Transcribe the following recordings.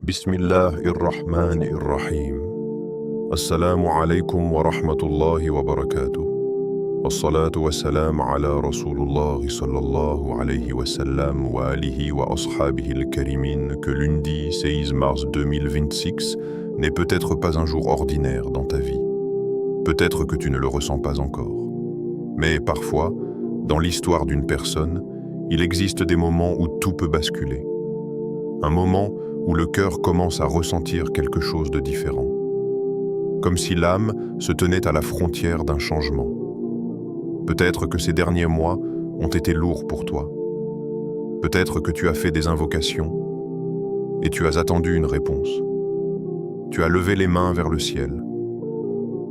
Bismillahirrahmanirrahim. Assalamu alaikum wa rahmatullahi wa barakatuh. Wassalatu wassalam ala Rasulullah sallallahu alayhi wa sallam wa alihi wa ashabihi al-karimin que lundi 16 mars 2026 n'est peut-être pas un jour ordinaire dans ta vie. Peut-être que tu ne le ressens pas encore. Mais parfois, dans l'histoire d'une personne, il existe des moments où tout peut basculer. Un moment où le cœur commence à ressentir quelque chose de différent. Comme si l'âme se tenait à la frontière d'un changement. Peut-être que ces derniers mois ont été lourds pour toi. Peut-être que tu as fait des invocations et tu as attendu une réponse. Tu as levé les mains vers le ciel.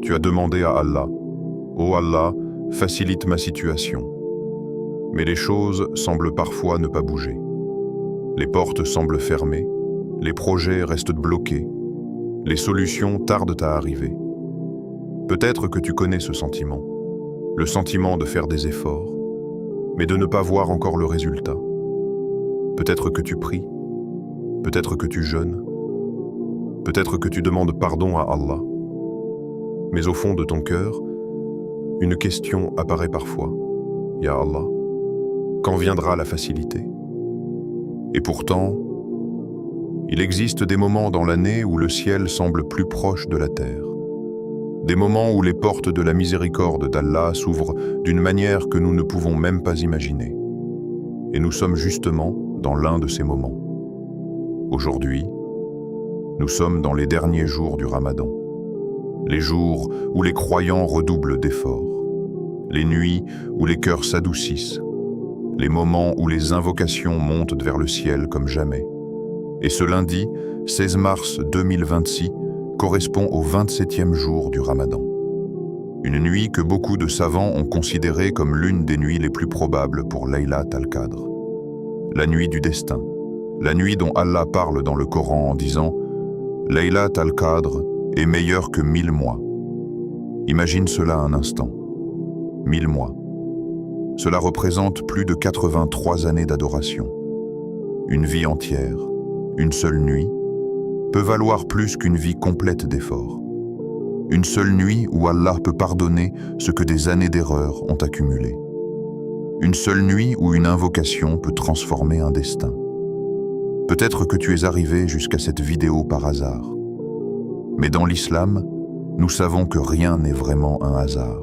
Tu as demandé à Allah, « Oh Allah, facilite ma situation. » Mais les choses semblent parfois ne pas bouger. Les portes semblent fermées, les projets restent bloqués, les solutions tardent à arriver. Peut-être que tu connais ce sentiment, le sentiment de faire des efforts, mais de ne pas voir encore le résultat. Peut-être que tu pries, peut-être que tu jeûnes, peut-être que tu demandes pardon à Allah. Mais au fond de ton cœur, une question apparaît parfois. Ya Allah, quand viendra la facilité ? Et pourtant, il existe des moments dans l'année où le ciel semble plus proche de la terre. Des moments où les portes de la miséricorde d'Allah s'ouvrent d'une manière que nous ne pouvons même pas imaginer. Et nous sommes justement dans l'un de ces moments. Aujourd'hui, nous sommes dans les derniers jours du Ramadan. Les jours où les croyants redoublent d'efforts. Les nuits où les cœurs s'adoucissent. Les moments où les invocations montent vers le ciel comme jamais. Et ce lundi, 16 mars 2026, correspond au 27e jour du Ramadan. Une nuit que beaucoup de savants ont considérée comme l'une des nuits les plus probables pour Laylat al-Qadr. La nuit du destin. La nuit dont Allah parle dans le Coran en disant « Laylat al-Qadr est meilleur que 1000 mois ». Imagine cela un instant. 1000 mois. Cela représente plus de 83 années d'adoration. Une vie entière, une seule nuit, peut valoir plus qu'une vie complète d'efforts. Une seule nuit où Allah peut pardonner ce que des années d'erreurs ont accumulé. Une seule nuit où une invocation peut transformer un destin. Peut-être que tu es arrivé jusqu'à cette vidéo par hasard. Mais dans l'islam, nous savons que rien n'est vraiment un hasard.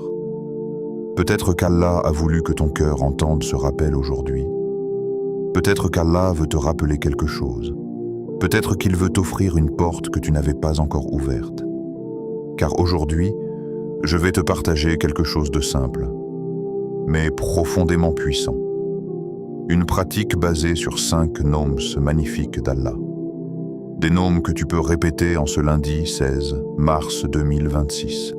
Peut-être qu'Allah a voulu que ton cœur entende ce rappel aujourd'hui. Peut-être qu'Allah veut te rappeler quelque chose. Peut-être qu'il veut t'offrir une porte que tu n'avais pas encore ouverte. Car aujourd'hui, je vais te partager quelque chose de simple, mais profondément puissant. Une pratique basée sur 5 noms magnifiques d'Allah. Des noms que tu peux répéter en ce lundi 16 mars 2026.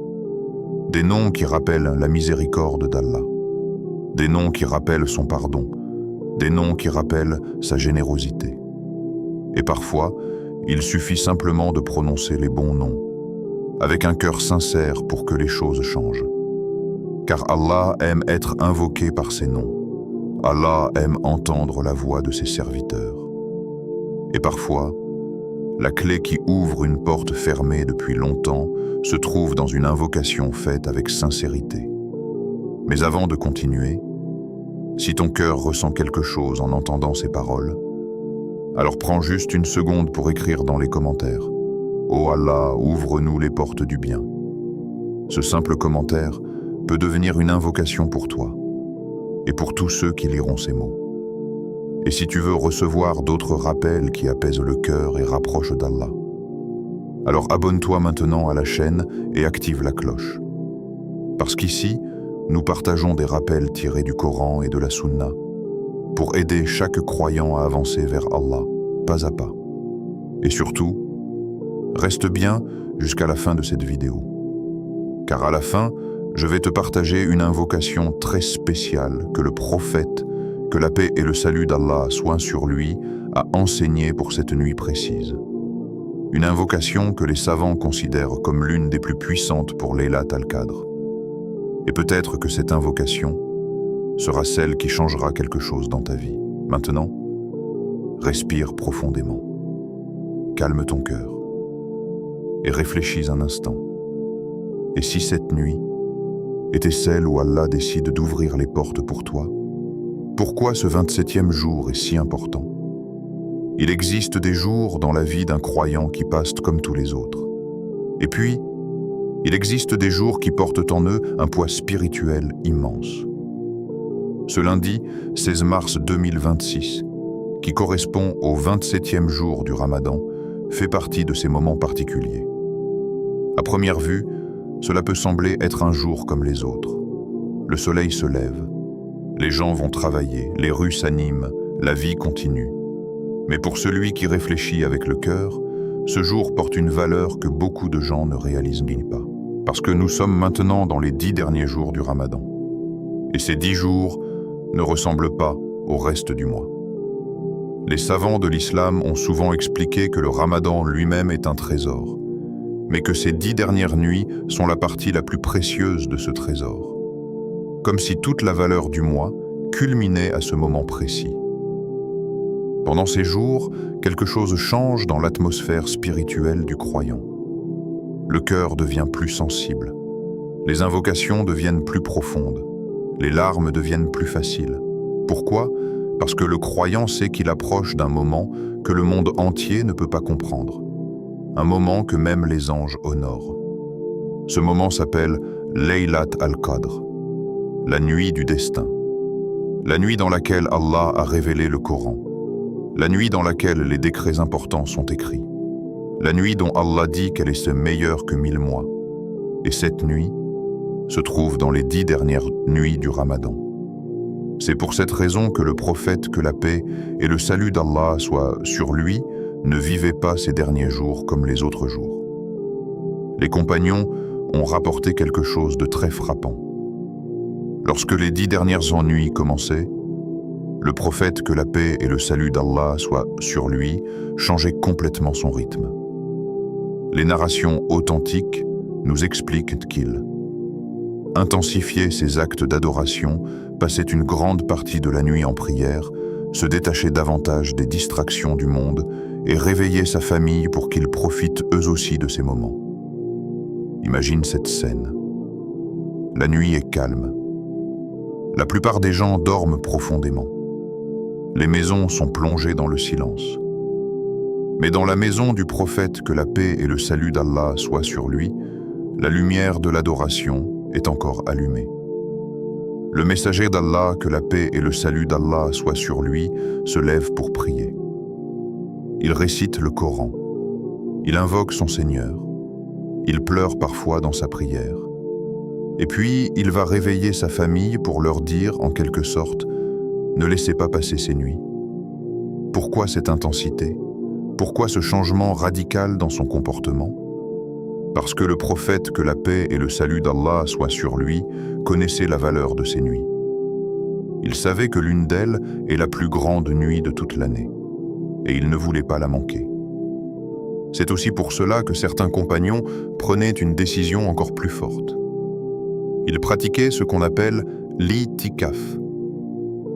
Des noms qui rappellent la miséricorde d'Allah. Des noms qui rappellent son pardon. Des noms qui rappellent sa générosité. Et parfois, il suffit simplement de prononcer les bons noms, avec un cœur sincère pour que les choses changent. Car Allah aime être invoqué par ses noms. Allah aime entendre la voix de ses serviteurs. Et parfois, la clé qui ouvre une porte fermée depuis longtemps se trouve dans une invocation faite avec sincérité. Mais avant de continuer, si ton cœur ressent quelque chose en entendant ces paroles, alors prends juste une seconde pour écrire dans les commentaires « Oh Allah, ouvre-nous les portes du bien ». Ce simple commentaire peut devenir une invocation pour toi et pour tous ceux qui liront ces mots. Et si tu veux recevoir d'autres rappels qui apaisent le cœur et rapprochent d'Allah, alors abonne-toi maintenant à la chaîne et active la cloche. Parce qu'ici, nous partageons des rappels tirés du Coran et de la Sunna pour aider chaque croyant à avancer vers Allah, pas à pas. Et surtout, reste bien jusqu'à la fin de cette vidéo. Car à la fin, je vais te partager une invocation très spéciale que le prophète, que la paix et le salut d'Allah soient sur lui, a enseigné pour cette nuit précise. Une invocation que les savants considèrent comme l'une des plus puissantes pour Laylat al-Qadr. Et peut-être que cette invocation sera celle qui changera quelque chose dans ta vie. Maintenant, respire profondément. calme ton cœur et réfléchis un instant. Et si cette nuit était celle où Allah décide d'ouvrir les portes pour toi, pourquoi ce 27e jour est si important? Il existe des jours dans la vie d'un croyant qui passent comme tous les autres. Et puis, il existe des jours qui portent en eux un poids spirituel immense. Ce lundi 16 mars 2026, qui correspond au 27e jour du Ramadan, fait partie de ces moments particuliers. À première vue, cela peut sembler être un jour comme les autres. Le soleil se lève, les gens vont travailler, les rues s'animent, la vie continue. Mais pour celui qui réfléchit avec le cœur, ce jour porte une valeur que beaucoup de gens ne réalisent pas. Parce que nous sommes maintenant dans les 10 derniers jours du Ramadan. Et ces 10 jours ne ressemblent pas au reste du mois. Les savants de l'islam ont souvent expliqué que le Ramadan lui-même est un trésor, mais que ces 10 dernières nuits sont la partie la plus précieuse de ce trésor. Comme si toute la valeur du mois culminait à ce moment précis. Pendant ces jours, quelque chose change dans l'atmosphère spirituelle du croyant. Le cœur devient plus sensible, les invocations deviennent plus profondes, les larmes deviennent plus faciles. Pourquoi? Parce que le croyant sait qu'il approche d'un moment que le monde entier ne peut pas comprendre. Un moment que même les anges honorent. Ce moment s'appelle Laylat al-Qadr, la nuit du destin. La nuit dans laquelle Allah a révélé le Coran. La nuit dans laquelle les décrets importants sont écrits. La nuit dont Allah dit qu'elle est meilleure que 1000 mois. Et cette nuit se trouve dans les 10 dernières nuits du Ramadan. C'est pour cette raison que le prophète, que la paix et le salut d'Allah soient sur lui, ne vivait pas ces derniers jours comme les autres jours. Les compagnons ont rapporté quelque chose de très frappant. Lorsque les 10 dernières nuits commençaient, le prophète, que la paix et le salut d'Allah soient sur lui, changeait complètement son rythme. Les narrations authentiques nous expliquent qu'il intensifiait ses actes d'adoration, passait une grande partie de la nuit en prière, se détachait davantage des distractions du monde et réveillait sa famille pour qu'ils profitent eux aussi de ces moments. Imagine cette scène. La nuit est calme. La plupart des gens dorment profondément. Les maisons sont plongées dans le silence. Mais dans la maison du prophète, que la paix et le salut d'Allah soient sur lui, la lumière de l'adoration est encore allumée. Le messager d'Allah, que la paix et le salut d'Allah soient sur lui, se lève pour prier. Il récite le Coran. Il invoque son Seigneur. Il pleure parfois dans sa prière. Et puis, il va réveiller sa famille pour leur dire, en quelque sorte, « Ne laissez pas passer ces nuits ». Pourquoi cette intensité? Pourquoi ce changement radical dans son comportement? Parce que le prophète, que la paix et le salut d'Allah soient sur lui, connaissait la valeur de ces nuits. Il savait que l'une d'elles est la plus grande nuit de toute l'année, et il ne voulait pas la manquer. C'est aussi pour cela que certains compagnons prenaient une décision encore plus forte. Ils pratiquaient ce qu'on appelle l'itikaf.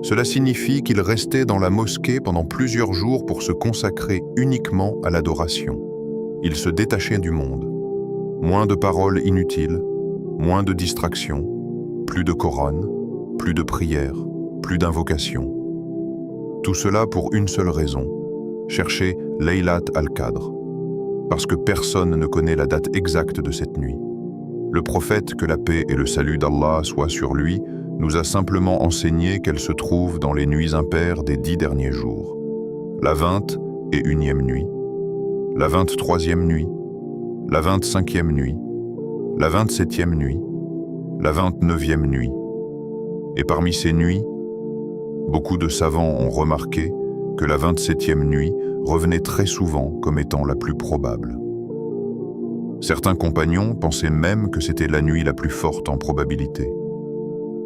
Cela signifie qu'ils restaient dans la mosquée pendant plusieurs jours pour se consacrer uniquement à l'adoration. Ils se détachaient du monde. Moins de paroles inutiles, moins de distractions, plus de Coran, plus de prières, plus d'invocations. Tout cela pour une seule raison, chercher Laylat al-Qadr, parce que personne ne connaît la date exacte de cette nuit. Le prophète, que la paix et le salut d'Allah soient sur lui, nous a simplement enseigné qu'elle se trouve dans les nuits impaires des 10 derniers jours. La 21e nuit, la 23e nuit, la 25e nuit, la 27e nuit, la 29e nuit. Et parmi ces nuits, beaucoup de savants ont remarqué que la 27e nuit revenait très souvent comme étant la plus probable. Certains compagnons pensaient même que c'était la nuit la plus forte en probabilité.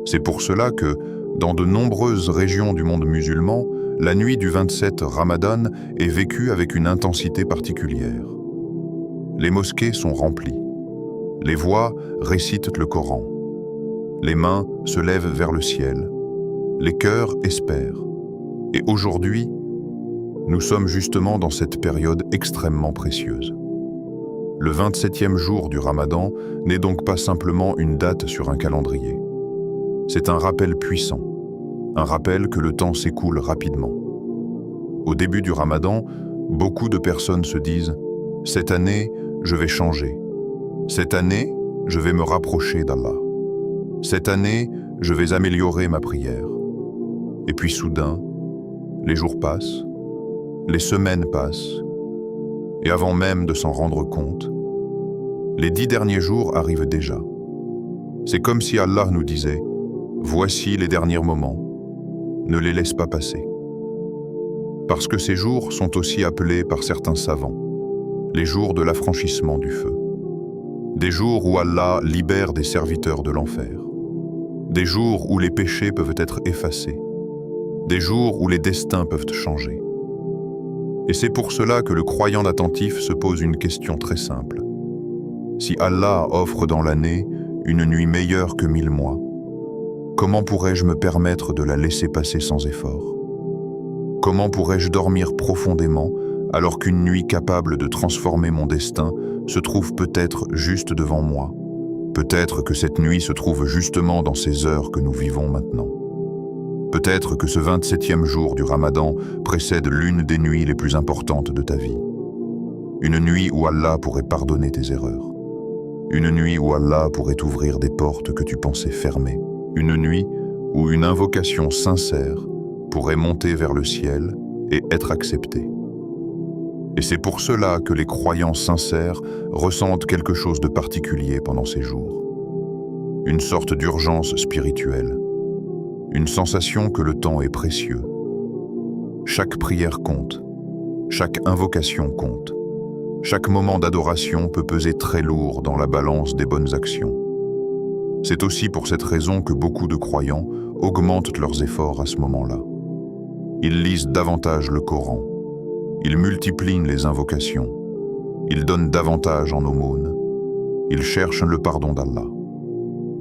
C'est pour cela que, dans de nombreuses régions du monde musulman, la nuit du 27 Ramadan est vécue avec une intensité particulière. Les mosquées sont remplies. Les voix récitent le Coran. Les mains se lèvent vers le ciel. Les cœurs espèrent. Et aujourd'hui, Nous sommes justement dans cette période extrêmement précieuse. Le 27e jour du Ramadan n'est donc pas simplement une date sur un calendrier. C'est un rappel puissant, un rappel que le temps s'écoule rapidement. Au début du Ramadan, beaucoup de personnes se disent « Cette année, je vais changer. Cette année, je vais me rapprocher d'Allah. Cette année, je vais améliorer ma prière. » Et puis soudain, les jours passent, les semaines passent, et avant même de s'en rendre compte, les 10 derniers jours arrivent déjà. C'est comme si Allah nous disait « Voici les derniers moments, ne les laisse pas passer. » Parce que ces jours sont aussi appelés par certains savants les jours de l'affranchissement du feu. Des jours où Allah libère des serviteurs de l'enfer. Des jours où les péchés peuvent être effacés. Des jours où les destins peuvent changer. Et c'est pour cela que le croyant attentif se pose une question très simple. Si Allah offre dans l'année une nuit meilleure que 1000 mois, comment pourrais-je me permettre de la laisser passer sans effort? Comment pourrais-je dormir profondément alors qu'une nuit capable de transformer mon destin se trouve peut-être juste devant moi? Peut-être que cette nuit se trouve justement dans ces heures que nous vivons maintenant. Peut-être que ce 27e jour du Ramadan précède l'une des nuits les plus importantes de ta vie. Une nuit où Allah pourrait pardonner tes erreurs. Une nuit où Allah pourrait ouvrir des portes que tu pensais fermées. Une nuit où une invocation sincère pourrait monter vers le ciel et être acceptée. Et c'est pour cela que les croyants sincères ressentent quelque chose de particulier pendant ces jours. Une sorte d'urgence spirituelle. Une sensation que le temps est précieux. Chaque prière compte. Chaque invocation compte. Chaque moment d'adoration peut peser très lourd dans la balance des bonnes actions. C'est aussi pour cette raison que beaucoup de croyants augmentent leurs efforts à ce moment-là. Ils lisent davantage le Coran. Ils multiplient les invocations. Ils donnent davantage en aumône. Ils cherchent le pardon d'Allah.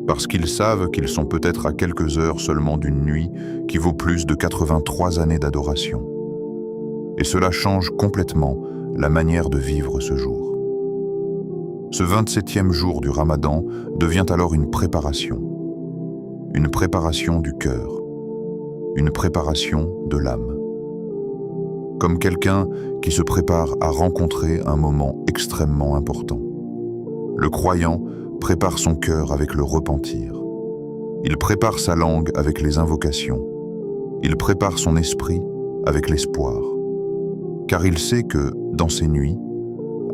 Parce qu'ils savent qu'ils sont peut-être à quelques heures seulement d'une nuit qui vaut plus de 83 années d'adoration. Et cela change complètement la manière de vivre ce jour. Ce 27e jour du Ramadan devient alors une préparation du cœur, une préparation de l'âme. Comme quelqu'un qui se prépare à rencontrer un moment extrêmement important. Le croyant prépare son cœur avec le repentir. Il prépare sa langue avec les invocations. Il prépare son esprit avec l'espoir. Car il sait que, dans ces nuits,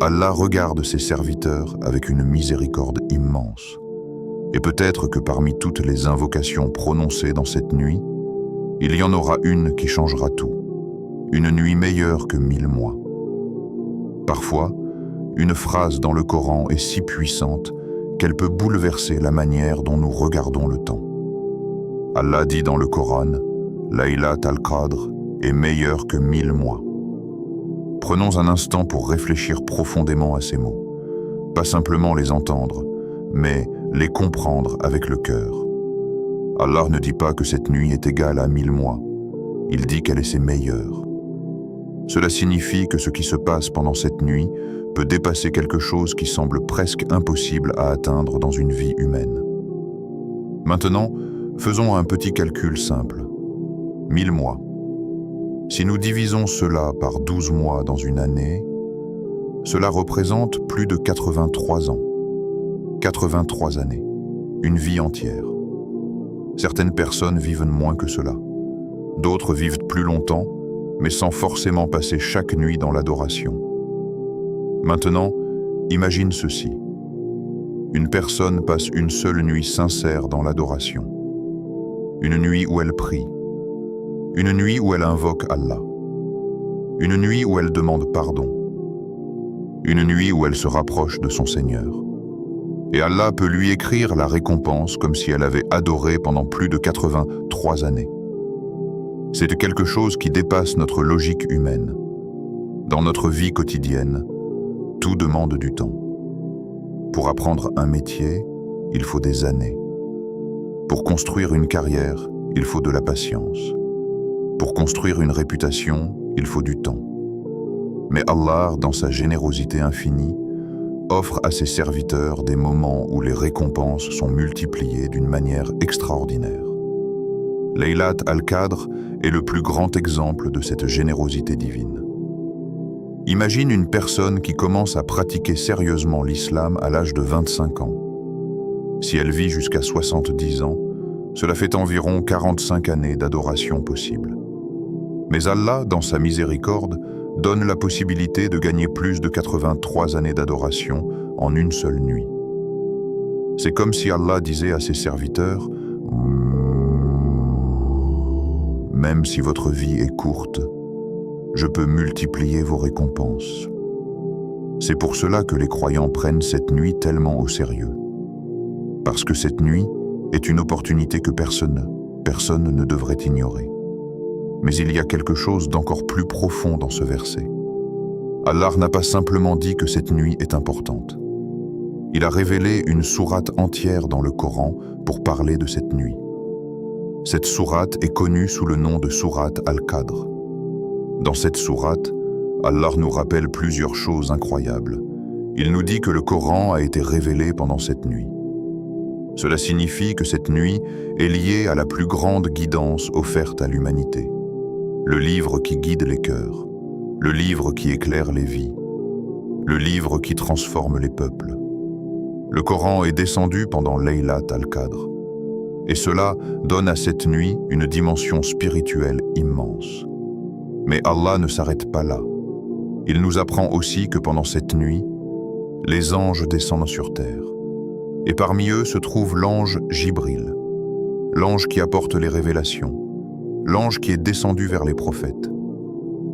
Allah regarde ses serviteurs avec une miséricorde immense. Et peut-être que parmi toutes les invocations prononcées dans cette nuit, il y en aura une qui changera tout. Une nuit meilleure que 1000 mois. Parfois, une phrase dans le Coran est si puissante qu'elle peut bouleverser la manière dont nous regardons le temps. Allah dit dans le Coran, « Laylat al-Qadr est meilleur que 1000 mois. » Prenons un instant pour réfléchir profondément à ces mots. Pas simplement les entendre, mais les comprendre avec le cœur. Allah ne dit pas que cette nuit est égale à 1000 mois. Il dit qu'elle est ses meilleures. Cela signifie que ce qui se passe pendant cette nuit peut dépasser quelque chose qui semble presque impossible à atteindre dans une vie humaine. Maintenant, faisons un petit calcul simple. 1000 mois. Si nous divisons cela par 12 mois dans une année, cela représente plus de 83 ans. 83 années. Une vie entière. Certaines personnes vivent moins que cela. D'autres vivent plus longtemps, mais sans forcément passer chaque nuit dans l'adoration. Maintenant, imagine ceci. Une personne passe une seule nuit sincère dans l'adoration. Une nuit où elle prie. Une nuit où elle invoque Allah. Une nuit où elle demande pardon. Une nuit où elle se rapproche de son Seigneur. Et Allah peut lui écrire la récompense comme si elle avait adoré pendant plus de 83 années. C'est quelque chose qui dépasse notre logique humaine. Dans notre vie quotidienne, tout demande du temps. Pour apprendre un métier, il faut des années. Pour construire une carrière, il faut de la patience. Pour construire une réputation, il faut du temps. Mais Allah, dans sa générosité infinie, offre à ses serviteurs des moments où les récompenses sont multipliées d'une manière extraordinaire. Laylat al-Qadr est le plus grand exemple de cette générosité divine. Imagine une personne qui commence à pratiquer sérieusement l'islam à l'âge de 25 ans. Si elle vit jusqu'à 70 ans, cela fait environ 45 années d'adoration possible. Mais Allah, dans sa miséricorde, donne la possibilité de gagner plus de 83 années d'adoration en une seule nuit. C'est comme si Allah disait à ses serviteurs « Même si votre vie est courte, je peux multiplier vos récompenses. » C'est pour cela que les croyants prennent cette nuit tellement au sérieux. Parce que cette nuit est une opportunité que personne ne devrait ignorer. Mais il y a quelque chose d'encore plus profond dans ce verset. Allah n'a pas simplement dit que cette nuit est importante. Il a révélé une sourate entière dans le Coran pour parler de cette nuit. Cette sourate est connue sous le nom de sourate Al-Qadr. Dans cette sourate, Allah nous rappelle plusieurs choses incroyables. Il nous dit que le Coran a été révélé pendant cette nuit. Cela signifie que cette nuit est liée à la plus grande guidance offerte à l'humanité. Le livre qui guide les cœurs, le livre qui éclaire les vies, le livre qui transforme les peuples. Le Coran est descendu pendant Laylat al-Qadr, et cela donne à cette nuit une dimension spirituelle immense. Mais Allah ne s'arrête pas là. Il nous apprend aussi que pendant cette nuit, les anges descendent sur terre. Et parmi eux se trouve l'ange Jibril, l'ange qui apporte les révélations, l'ange qui est descendu vers les prophètes.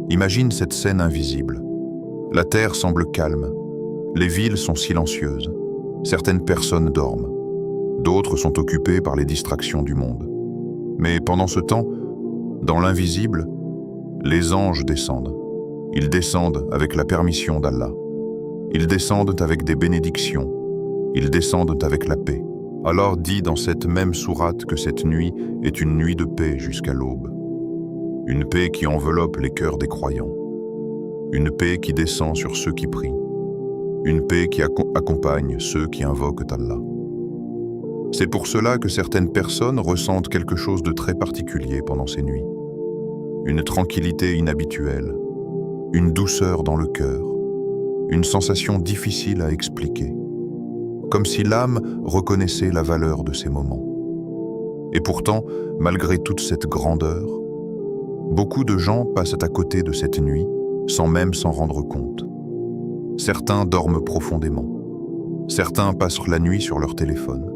Imagine cette scène invisible. La terre semble calme, les villes sont silencieuses, certaines personnes dorment, d'autres sont occupées par les distractions du monde. Mais pendant ce temps, dans l'invisible, les anges descendent. Ils descendent avec la permission d'Allah. Ils descendent avec des bénédictions. Ils descendent avec la paix. Allah dit dans cette même sourate que cette nuit est une nuit de paix jusqu'à l'aube. Une paix qui enveloppe les cœurs des croyants. Une paix qui descend sur ceux qui prient. Une paix qui accompagne ceux qui invoquent Allah. C'est pour cela que certaines personnes ressentent quelque chose de très particulier pendant ces nuits. Une tranquillité inhabituelle, une douceur dans le cœur, une sensation difficile à expliquer. Comme si l'âme reconnaissait la valeur de ces moments. Et pourtant, malgré toute cette grandeur, beaucoup de gens passent à côté de cette nuit sans même s'en rendre compte. Certains dorment profondément. Certains passent la nuit sur leur téléphone.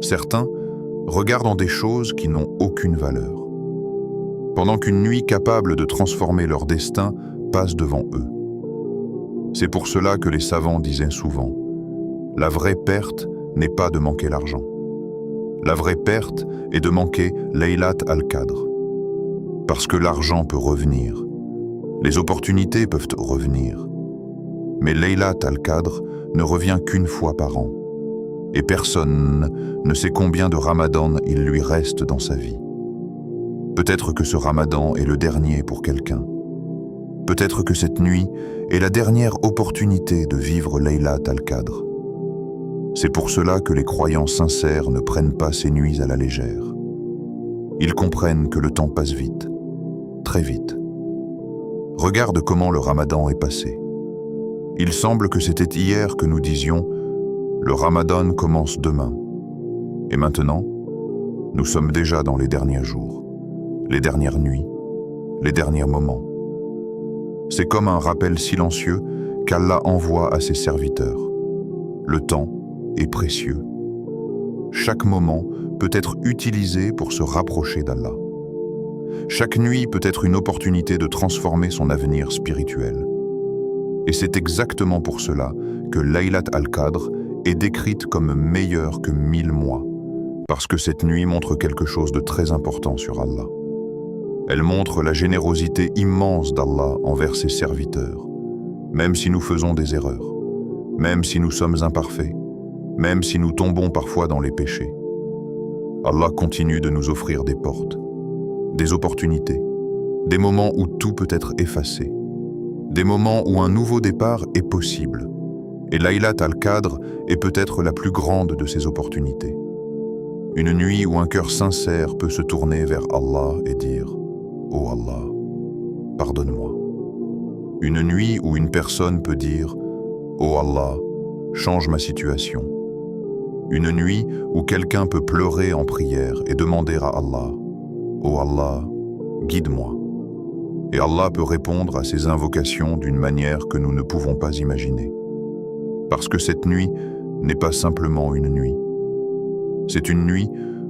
Certains regardent des choses qui n'ont aucune valeur. Pendant qu'une nuit capable de transformer leur destin passe devant eux. C'est pour cela que les savants disaient souvent « La vraie perte n'est pas de manquer l'argent. La vraie perte est de manquer Laylat al-Qadr. Parce que l'argent peut revenir, les opportunités peuvent revenir. Mais Laylat al-Qadr ne revient qu'une fois par an. Et personne ne sait combien de Ramadan il lui reste dans sa vie. Peut-être que ce Ramadan est le dernier pour quelqu'un. Peut-être que cette nuit est la dernière opportunité de vivre Laylat al-Qadr. C'est pour cela que les croyants sincères ne prennent pas ces nuits à la légère. Ils comprennent que le temps passe vite, très vite. Regarde comment le Ramadan est passé. Il semble que c'était hier que nous disions « Le Ramadan commence demain ». Et maintenant, nous sommes déjà dans les derniers jours, les dernières nuits, les derniers moments. C'est comme un rappel silencieux qu'Allah envoie à ses serviteurs. Le temps est précieux. Chaque moment peut être utilisé pour se rapprocher d'Allah. Chaque nuit peut être une opportunité de transformer son avenir spirituel. Et c'est exactement pour cela que Laylat al-Qadr est décrite comme meilleure que 1000 mois, parce que cette nuit montre quelque chose de très important sur Allah. Elle montre la générosité immense d'Allah envers ses serviteurs, même si nous faisons des erreurs, même si nous sommes imparfaits, même si nous tombons parfois dans les péchés. Allah continue de nous offrir des portes, des opportunités, des moments où tout peut être effacé, des moments où un nouveau départ est possible. Et Laylat al-Qadr est peut-être la plus grande de ces opportunités. Une nuit où un cœur sincère peut se tourner vers Allah et dire « Oh Allah, pardonne-moi ». Une nuit où une personne peut dire « Oh Allah, change ma situation ». Une nuit où quelqu'un peut pleurer en prière et demander à Allah « Oh Allah, guide-moi ». Et Allah peut répondre à ces invocations d'une manière que nous ne pouvons pas imaginer. Parce que cette nuit n'est pas simplement une nuit. C'est une nuit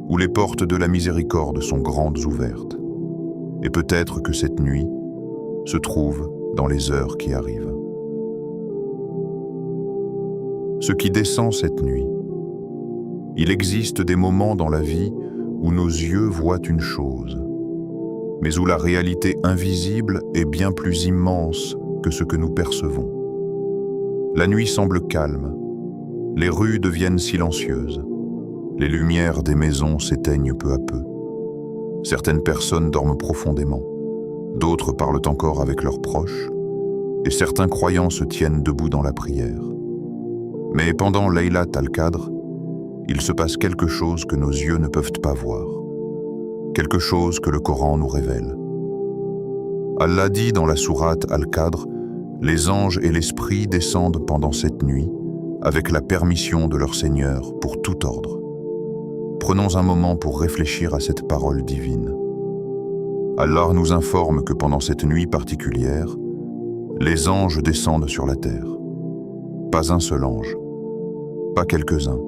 où les portes de la miséricorde sont grandes ouvertes. Et peut-être que cette nuit se trouve dans les heures qui arrivent. Ce qui descend cette nuit. Il existe des moments dans la vie où nos yeux voient une chose, mais où la réalité invisible est bien plus immense que ce que nous percevons. La nuit semble calme, les rues deviennent silencieuses, les lumières des maisons s'éteignent peu à peu. Certaines personnes dorment profondément, d'autres parlent encore avec leurs proches, et certains croyants se tiennent debout dans la prière. Mais pendant Laylat al-Qadr, il se passe quelque chose que nos yeux ne peuvent pas voir, quelque chose que le Coran nous révèle. Allah dit dans la sourate Al-Qadr, « Les anges et l'esprit descendent pendant cette nuit, avec la permission de leur Seigneur pour tout ordre. » Prenons un moment pour réfléchir à cette parole divine. Allah nous informe que pendant cette nuit particulière, les anges descendent sur la terre. Pas un seul ange, pas quelques-uns,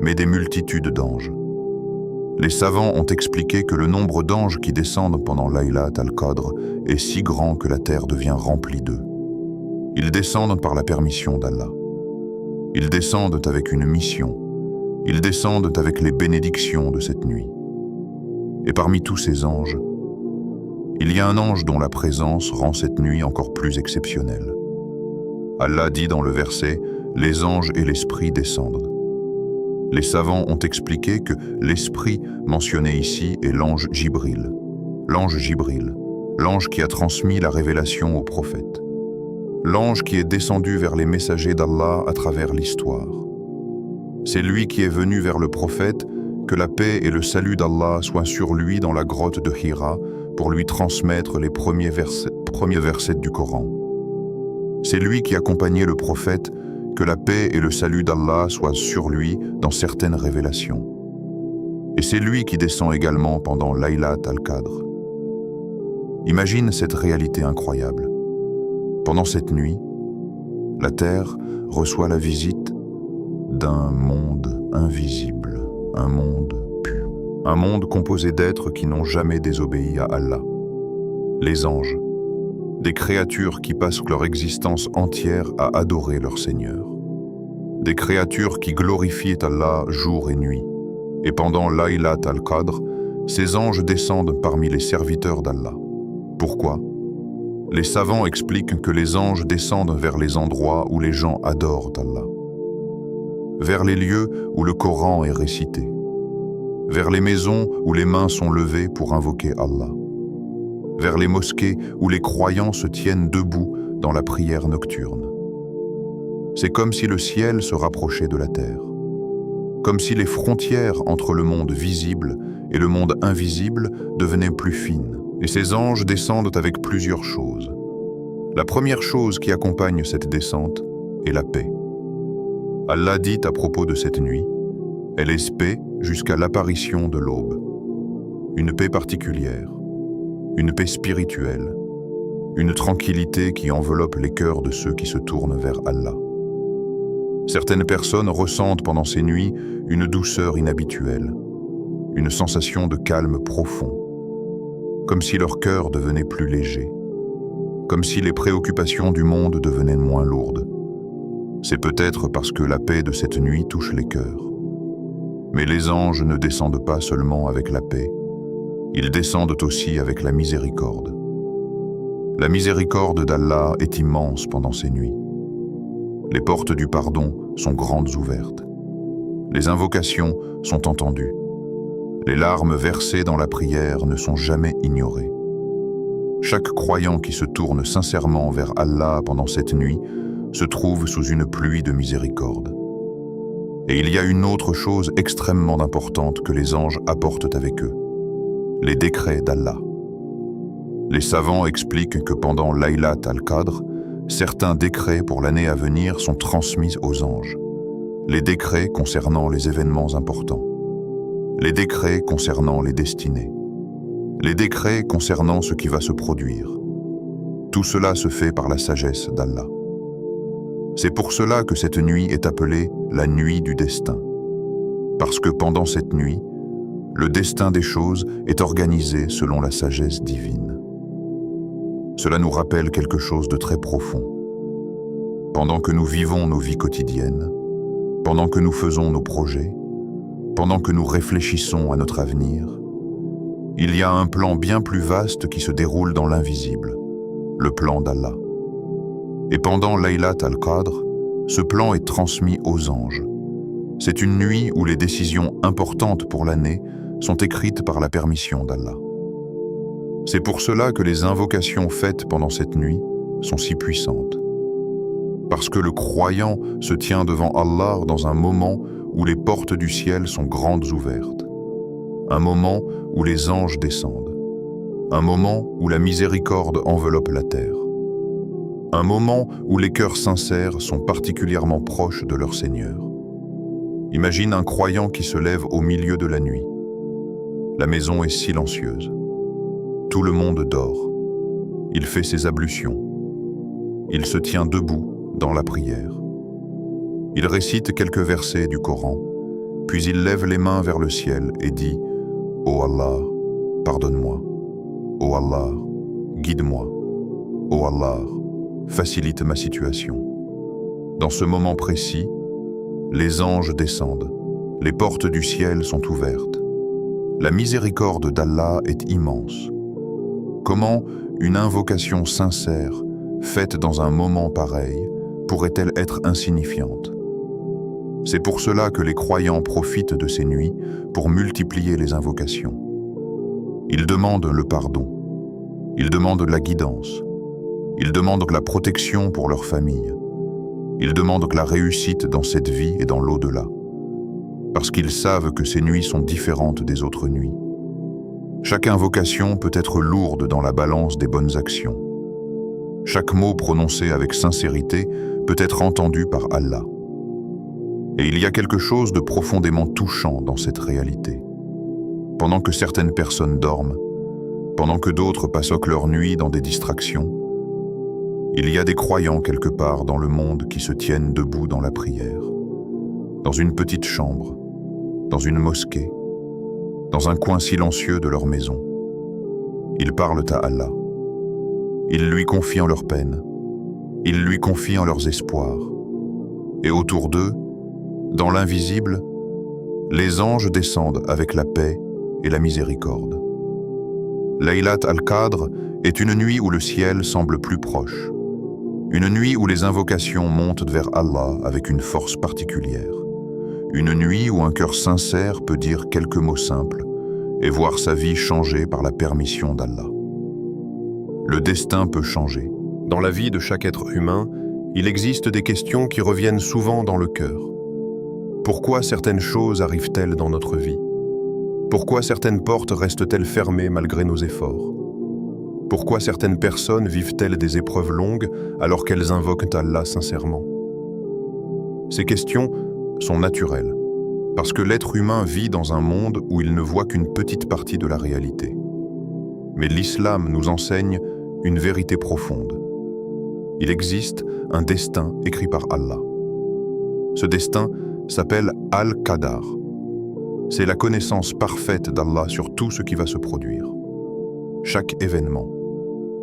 mais des multitudes d'anges. Les savants ont expliqué que le nombre d'anges qui descendent pendant Laylat al-Qadr est si grand que la terre devient remplie d'eux. Ils descendent par la permission d'Allah. Ils descendent avec une mission. Ils descendent avec les bénédictions de cette nuit. Et parmi tous ces anges, il y a un ange dont la présence rend cette nuit encore plus exceptionnelle. Allah dit dans le verset « Les anges et l'esprit descendent ». Les savants ont expliqué que l'esprit mentionné ici est l'ange Jibril. L'ange Jibril, l'ange qui a transmis la révélation au prophète. L'ange qui est descendu vers les messagers d'Allah à travers l'histoire. C'est lui qui est venu vers le prophète, que la paix et le salut d'Allah soient sur lui dans la grotte de Hira pour lui transmettre les premiers versets du Coran. C'est lui qui accompagnait le prophète, que la paix et le salut d'Allah soient sur lui dans certaines révélations. Et c'est lui qui descend également pendant Laylat al-Qadr. Imagine cette réalité incroyable. Pendant cette nuit, la terre reçoit la visite d'un monde invisible, un monde pur, un monde composé d'êtres qui n'ont jamais désobéi à Allah. Les anges, des créatures qui passent leur existence entière à adorer leur Seigneur. Des créatures qui glorifient Allah jour et nuit. Et pendant Laylat al-Qadr, ces anges descendent parmi les serviteurs d'Allah. Pourquoi ? Les savants expliquent que les anges descendent vers les endroits où les gens adorent Allah. Vers les lieux où le Coran est récité. Vers les maisons où les mains sont levées pour invoquer Allah. Vers les mosquées où les croyants se tiennent debout dans la prière nocturne. C'est comme si le ciel se rapprochait de la terre. Comme si les frontières entre le monde visible et le monde invisible devenaient plus fines. Et ces anges descendent avec plusieurs choses. La première chose qui accompagne cette descente est la paix. Allah dit à propos de cette nuit, « Elle est paix jusqu'à l'apparition de l'aube. » Une paix particulière, une paix spirituelle, une tranquillité qui enveloppe les cœurs de ceux qui se tournent vers Allah. Certaines personnes ressentent pendant ces nuits une douceur inhabituelle, une sensation de calme profond, comme si leur cœur devenait plus léger, comme si les préoccupations du monde devenaient moins lourdes. C'est peut-être parce que la paix de cette nuit touche les cœurs. Mais les anges ne descendent pas seulement avec la paix, ils descendent aussi avec la miséricorde. La miséricorde d'Allah est immense pendant ces nuits. Les portes du pardon sont grandes ouvertes. Les invocations sont entendues. Les larmes versées dans la prière ne sont jamais ignorées. Chaque croyant qui se tourne sincèrement vers Allah pendant cette nuit se trouve sous une pluie de miséricorde. Et il y a une autre chose extrêmement importante que les anges apportent avec eux, les décrets d'Allah. Les savants expliquent que pendant Laylat al-Qadr, certains décrets pour l'année à venir sont transmis aux anges. Les décrets concernant les événements importants. Les décrets concernant les destinées. Les décrets concernant ce qui va se produire. Tout cela se fait par la sagesse d'Allah. C'est pour cela que cette nuit est appelée la nuit du destin. Parce que pendant cette nuit, le destin des choses est organisé selon la sagesse divine. Cela nous rappelle quelque chose de très profond. Pendant que nous vivons nos vies quotidiennes, pendant que nous faisons nos projets, pendant que nous réfléchissons à notre avenir, il y a un plan bien plus vaste qui se déroule dans l'invisible, le plan d'Allah. Et pendant Laylat al-Qadr, ce plan est transmis aux anges. C'est une nuit où les décisions importantes pour l'année sont écrites par la permission d'Allah. C'est pour cela que les invocations faites pendant cette nuit sont si puissantes. Parce que le croyant se tient devant Allah dans un moment où les portes du ciel sont grandes ouvertes. Un moment où les anges descendent. Un moment où la miséricorde enveloppe la terre. Un moment où les cœurs sincères sont particulièrement proches de leur Seigneur. Imagine un croyant qui se lève au milieu de la nuit. La maison est silencieuse. Tout le monde dort. Il fait ses ablutions. Il se tient debout dans la prière. Il récite quelques versets du Coran, puis il lève les mains vers le ciel et dit « Ô Allah, pardonne-moi. Ô Allah, guide-moi. Ô Allah, facilite ma situation. » Dans ce moment précis, les anges descendent, les portes du ciel sont ouvertes. La miséricorde d'Allah est immense. Comment une invocation sincère, faite dans un moment pareil, pourrait-elle être insignifiante? C'est pour cela que les croyants profitent de ces nuits pour multiplier les invocations. Ils demandent le pardon, ils demandent la guidance, ils demandent la protection pour leur famille, ils demandent la réussite dans cette vie et dans l'au-delà, parce qu'ils savent que ces nuits sont différentes des autres nuits. Chaque invocation peut être lourde dans la balance des bonnes actions. Chaque mot prononcé avec sincérité peut être entendu par Allah. Et il y a quelque chose de profondément touchant dans cette réalité. Pendant que certaines personnes dorment, pendant que d'autres passent leur nuit dans des distractions, il y a des croyants quelque part dans le monde qui se tiennent debout dans la prière, dans une petite chambre, dans une mosquée, dans un coin silencieux de leur maison. Ils parlent à Allah. Ils lui confient leurs peines. Ils lui confient leurs espoirs. Et autour d'eux, dans l'invisible, les anges descendent avec la paix et la miséricorde. Laylat al-Qadr est une nuit où le ciel semble plus proche. Une nuit où les invocations montent vers Allah avec une force particulière. Une nuit où un cœur sincère peut dire quelques mots simples et voir sa vie changer par la permission d'Allah. Le destin peut changer. Dans la vie de chaque être humain, il existe des questions qui reviennent souvent dans le cœur. Pourquoi certaines choses arrivent-elles dans notre vie? Pourquoi certaines portes restent-elles fermées malgré nos efforts? Pourquoi certaines personnes vivent-elles des épreuves longues alors qu'elles invoquent Allah sincèrement? Ces questions sont naturelles, parce que l'être humain vit dans un monde où il ne voit qu'une petite partie de la réalité. Mais l'islam nous enseigne une vérité profonde. Il existe un destin écrit par Allah. Ce destin s'appelle Al-Qadar. C'est la connaissance parfaite d'Allah sur tout ce qui va se produire. Chaque événement,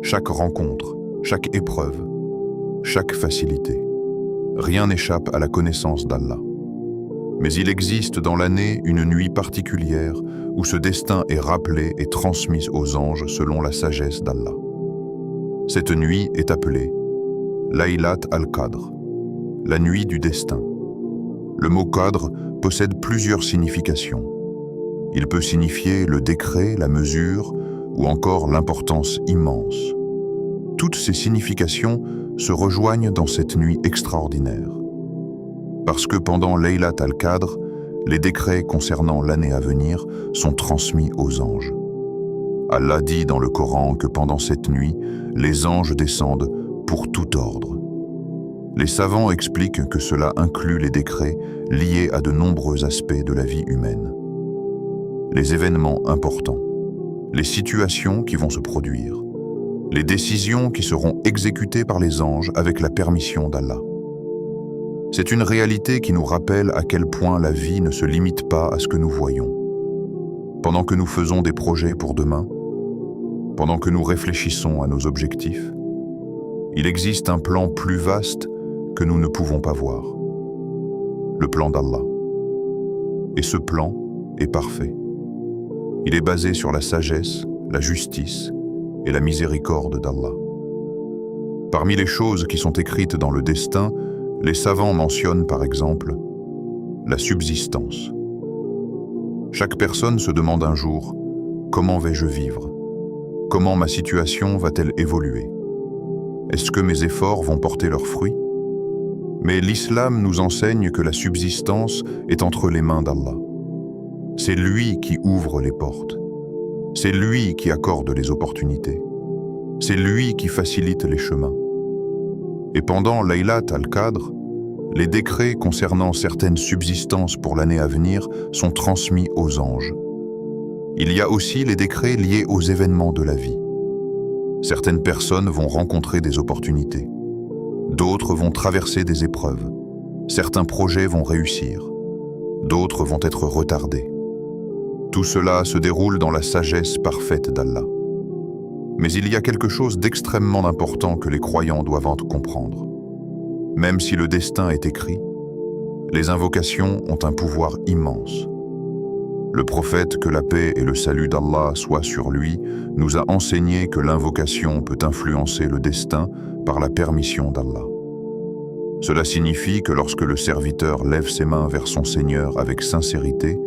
chaque rencontre, chaque épreuve, chaque facilité. Rien n'échappe à la connaissance d'Allah. Mais il existe dans l'année une nuit particulière où ce destin est rappelé et transmis aux anges selon la sagesse d'Allah. Cette nuit est appelée Laylat al-Qadr, la nuit du destin. Le mot qadr possède plusieurs significations. Il peut signifier le décret, la mesure ou encore l'importance immense. Toutes ces significations se rejoignent dans cette nuit extraordinaire. Parce que pendant Laylat al-Qadr, les décrets concernant l'année à venir sont transmis aux anges. Allah dit dans le Coran que pendant cette nuit, les anges descendent pour tout ordre. Les savants expliquent que cela inclut les décrets liés à de nombreux aspects de la vie humaine. Les événements importants, les situations qui vont se produire, les décisions qui seront exécutées par les anges avec la permission d'Allah. C'est une réalité qui nous rappelle à quel point la vie ne se limite pas à ce que nous voyons. Pendant que nous faisons des projets pour demain, pendant que nous réfléchissons à nos objectifs, il existe un plan plus vaste que nous ne pouvons pas voir. Le plan d'Allah. Et ce plan est parfait. Il est basé sur la sagesse, la justice et la miséricorde d'Allah. Parmi les choses qui sont écrites dans le destin, les savants mentionnent par exemple la subsistance. Chaque personne se demande un jour, comment vais-je vivre? Comment ma situation va-t-elle évoluer? Est-ce que mes efforts vont porter leurs fruits? Mais l'islam nous enseigne que la subsistance est entre les mains d'Allah. C'est lui qui ouvre les portes. C'est lui qui accorde les opportunités. C'est lui qui facilite les chemins. Et pendant Laylat al-Qadr, les décrets concernant certaines subsistances pour l'année à venir sont transmis aux anges. Il y a aussi les décrets liés aux événements de la vie. Certaines personnes vont rencontrer des opportunités. D'autres vont traverser des épreuves. Certains projets vont réussir. D'autres vont être retardés. Tout cela se déroule dans la sagesse parfaite d'Allah. Mais il y a quelque chose d'extrêmement important que les croyants doivent comprendre. Même si le destin est écrit, les invocations ont un pouvoir immense. Le prophète, que la paix et le salut d'Allah soient sur lui, nous a enseigné que l'invocation peut influencer le destin par la permission d'Allah. Cela signifie que lorsque le serviteur lève ses mains vers son Seigneur avec sincérité,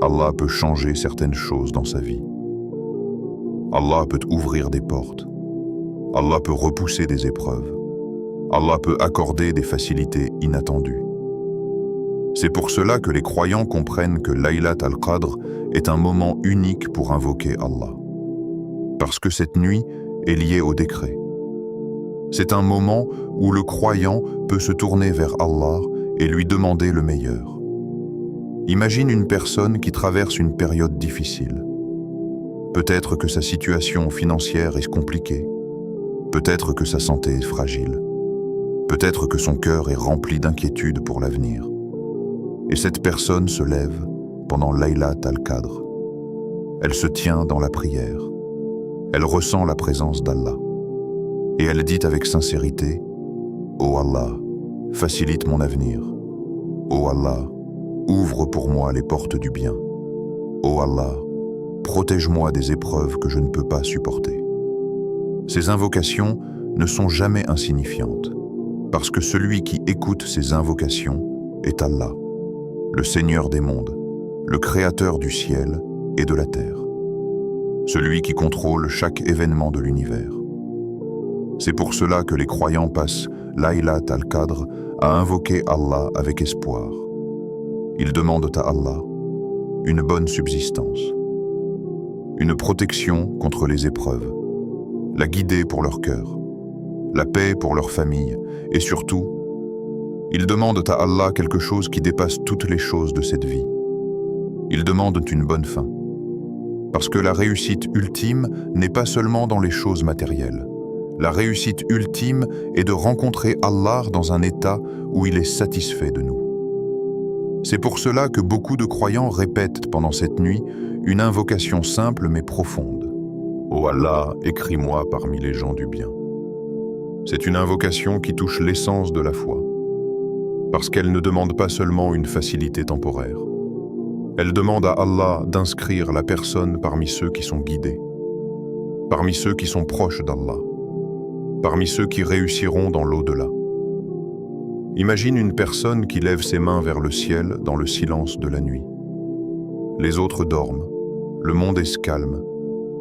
Allah peut changer certaines choses dans sa vie. Allah peut ouvrir des portes. Allah peut repousser des épreuves. Allah peut accorder des facilités inattendues. C'est pour cela que les croyants comprennent que Laylat al-Qadr est un moment unique pour invoquer Allah. Parce que cette nuit est liée au décret. C'est un moment où le croyant peut se tourner vers Allah et lui demander le meilleur. Imagine une personne qui traverse une période difficile. Peut-être que sa situation financière est compliquée. Peut-être que sa santé est fragile. Peut-être que son cœur est rempli d'inquiétude pour l'avenir. Et cette personne se lève pendant Laylat al-Qadr. Elle se tient dans la prière. Elle ressent la présence d'Allah. Et elle dit avec sincérité, « Ô Allah, facilite mon avenir. Ô Allah, ouvre pour moi les portes du bien. Ô Allah, protège-moi des épreuves que je ne peux pas supporter. » Ces invocations ne sont jamais insignifiantes, parce que celui qui écoute ces invocations est Allah, le Seigneur des mondes, le Créateur du ciel et de la terre, celui qui contrôle chaque événement de l'univers. C'est pour cela que les croyants passent Laylat al-Qadr à invoquer Allah avec espoir. Ils demandent à Allah une bonne subsistance, une protection contre les épreuves, la guider pour leur cœur, la paix pour leur famille et surtout, ils demandent à Allah quelque chose qui dépasse toutes les choses de cette vie. Ils demandent une bonne fin. Parce que la réussite ultime n'est pas seulement dans les choses matérielles. La réussite ultime est de rencontrer Allah dans un état où il est satisfait de nous. C'est pour cela que beaucoup de croyants répètent pendant cette nuit une invocation simple mais profonde. « Ô Allah, écris-moi parmi les gens du bien ». C'est une invocation qui touche l'essence de la foi, parce qu'elle ne demande pas seulement une facilité temporaire. Elle demande à Allah d'inscrire la personne parmi ceux qui sont guidés, parmi ceux qui sont proches d'Allah, parmi ceux qui réussiront dans l'au-delà. Imagine une personne qui lève ses mains vers le ciel dans le silence de la nuit. Les autres dorment, le monde est calme,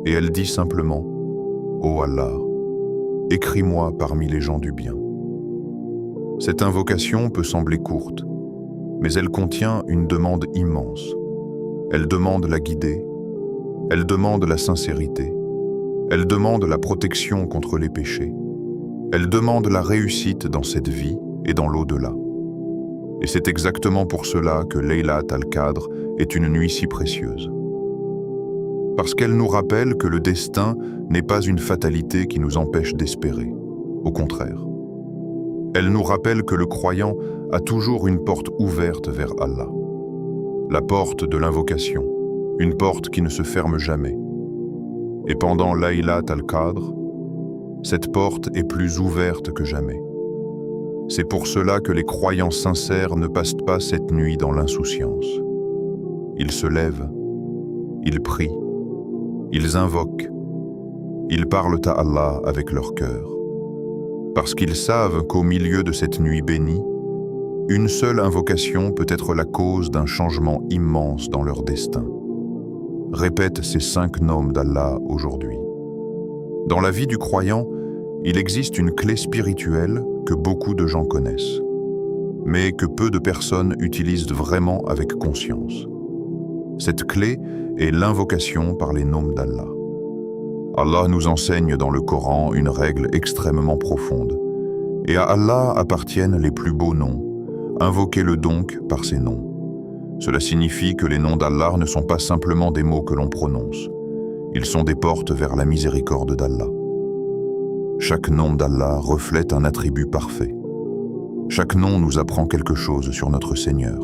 et elle dit simplement « Ô Allah, écris-moi parmi les gens du bien ». Cette invocation peut sembler courte, mais elle contient une demande immense. Elle demande la guidée, elle demande la sincérité, elle demande la protection contre les péchés, elle demande la réussite dans cette vie et dans l'au-delà. Et c'est exactement pour cela que Laylat al-Qadr est une nuit si précieuse. Parce qu'elle nous rappelle que le destin n'est pas une fatalité qui nous empêche d'espérer. Au contraire. Elle nous rappelle que le croyant a toujours une porte ouverte vers Allah. La porte de l'invocation, une porte qui ne se ferme jamais. Et pendant Laylat al-Qadr, cette porte est plus ouverte que jamais. C'est pour cela que les croyants sincères ne passent pas cette nuit dans l'insouciance. Ils se lèvent, ils prient, ils invoquent, ils parlent à Allah avec leur cœur. Parce qu'ils savent qu'au milieu de cette nuit bénie, une seule invocation peut être la cause d'un changement immense dans leur destin. Répète ces 5 noms d'Allah aujourd'hui. Dans la vie du croyant, il existe une clé spirituelle que beaucoup de gens connaissent, mais que peu de personnes utilisent vraiment avec conscience. Cette clé est l'invocation par les noms d'Allah. Allah nous enseigne dans le Coran une règle extrêmement profonde, et à Allah appartiennent les plus beaux noms. Invoquez-le donc par ces noms. Cela signifie que les noms d'Allah ne sont pas simplement des mots que l'on prononce, ils sont des portes vers la miséricorde d'Allah. Chaque nom d'Allah reflète un attribut parfait. Chaque nom nous apprend quelque chose sur notre Seigneur.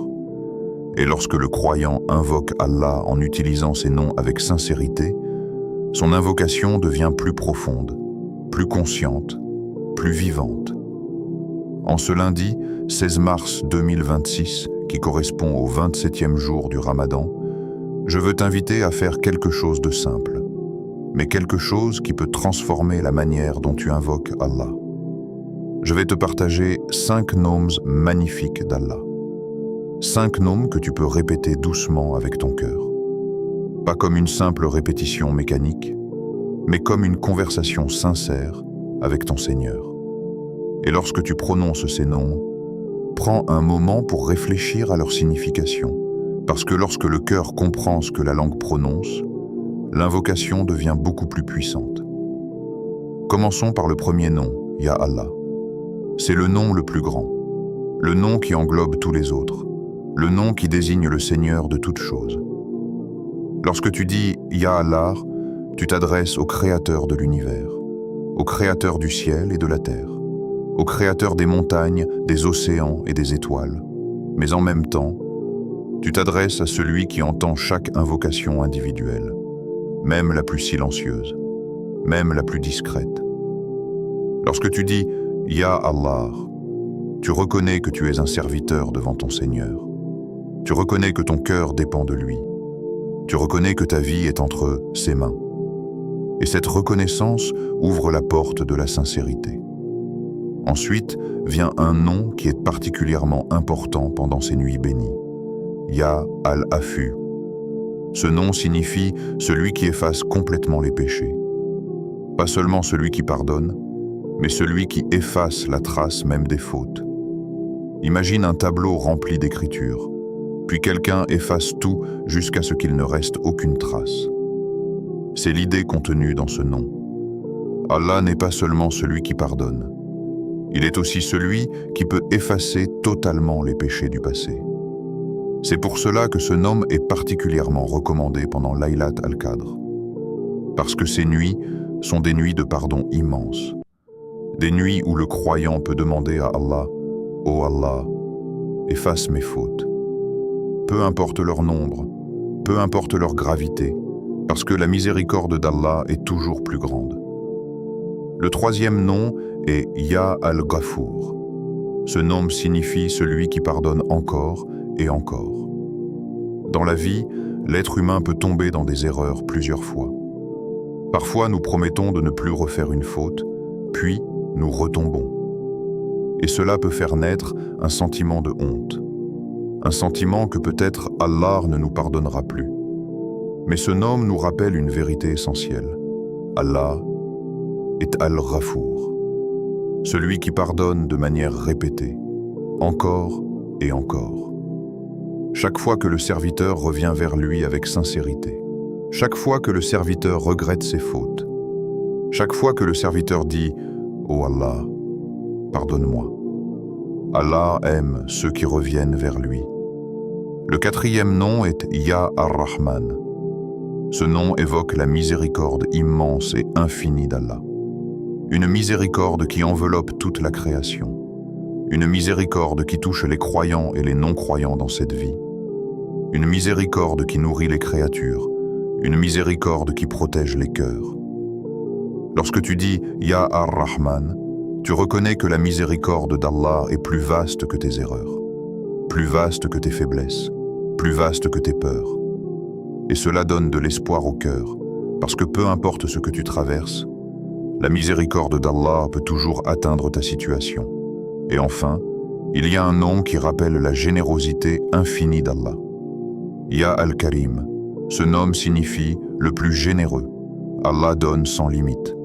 Et lorsque le croyant invoque Allah en utilisant ces noms avec sincérité, son invocation devient plus profonde, plus consciente, plus vivante. En ce lundi 16 mars 2026, qui correspond au 27e jour du Ramadan, je veux t'inviter à faire quelque chose de simple, mais quelque chose qui peut transformer la manière dont tu invoques Allah. Je vais te partager 5 noms magnifiques d'Allah. 5 noms que tu peux répéter doucement avec ton cœur. Pas comme une simple répétition mécanique, mais comme une conversation sincère avec ton Seigneur. Et lorsque tu prononces ces noms, prends un moment pour réfléchir à leur signification, parce que lorsque le cœur comprend ce que la langue prononce, l'invocation devient beaucoup plus puissante. Commençons par le premier nom, Ya Allah. C'est le nom le plus grand, le nom qui englobe tous les autres, le nom qui désigne le Seigneur de toutes choses. Lorsque tu dis Ya Allah, tu t'adresses au Créateur de l'univers, au Créateur du ciel et de la terre, au Créateur des montagnes, des océans et des étoiles. Mais en même temps, tu t'adresses à celui qui entend chaque invocation individuelle, même la plus silencieuse, même la plus discrète. Lorsque tu dis « Ya Allah », tu reconnais que tu es un serviteur devant ton Seigneur. Tu reconnais que ton cœur dépend de lui. Tu reconnais que ta vie est entre ses mains. Et cette reconnaissance ouvre la porte de la sincérité. Ensuite vient un nom qui est particulièrement important pendant ces nuits bénies. Ya al-Afu. Ce nom signifie celui qui efface complètement les péchés. Pas seulement celui qui pardonne, mais celui qui efface la trace même des fautes. Imagine un tableau rempli d'écriture, puis quelqu'un efface tout jusqu'à ce qu'il ne reste aucune trace. C'est l'idée contenue dans ce nom. Allah n'est pas seulement celui qui pardonne. Il est aussi celui qui peut effacer totalement les péchés du passé. C'est pour cela que ce nom est particulièrement recommandé pendant Laylat al-Qadr. Parce que ces nuits sont des nuits de pardon immenses. Des nuits où le croyant peut demander à Allah « Ô Allah, efface mes fautes ». Peu importe leur nombre, peu importe leur gravité, parce que la miséricorde d'Allah est toujours plus grande. Le troisième nom est Ya al-Ghafour. Ce nom signifie celui qui pardonne encore et encore. Dans la vie, l'être humain peut tomber dans des erreurs plusieurs fois. Parfois, nous promettons de ne plus refaire une faute, puis nous retombons. Et cela peut faire naître un sentiment de honte. Un sentiment que peut-être Allah ne nous pardonnera plus. Mais ce nom nous rappelle une vérité essentielle. Allah est Al-Ghafour, celui qui pardonne de manière répétée, encore et encore. Chaque fois que le serviteur revient vers lui avec sincérité, chaque fois que le serviteur regrette ses fautes, chaque fois que le serviteur dit « Oh Allah, pardonne-moi », Allah aime ceux qui reviennent vers lui. Le quatrième nom est Ya Ar-Rahman. Ce nom évoque la miséricorde immense et infinie d'Allah. Une miséricorde qui enveloppe toute la création. Une miséricorde qui touche les croyants et les non-croyants dans cette vie. Une miséricorde qui nourrit les créatures. Une miséricorde qui protège les cœurs. Lorsque tu dis Ya Ar-Rahman, tu reconnais que la miséricorde d'Allah est plus vaste que tes erreurs, plus vaste que tes faiblesses, plus vaste que tes peurs. Et cela donne de l'espoir au cœur, parce que peu importe ce que tu traverses, la miséricorde d'Allah peut toujours atteindre ta situation. Et enfin, il y a un nom qui rappelle la générosité infinie d'Allah. Ya Al-Karim, ce nom signifie le plus généreux. Allah donne sans limite.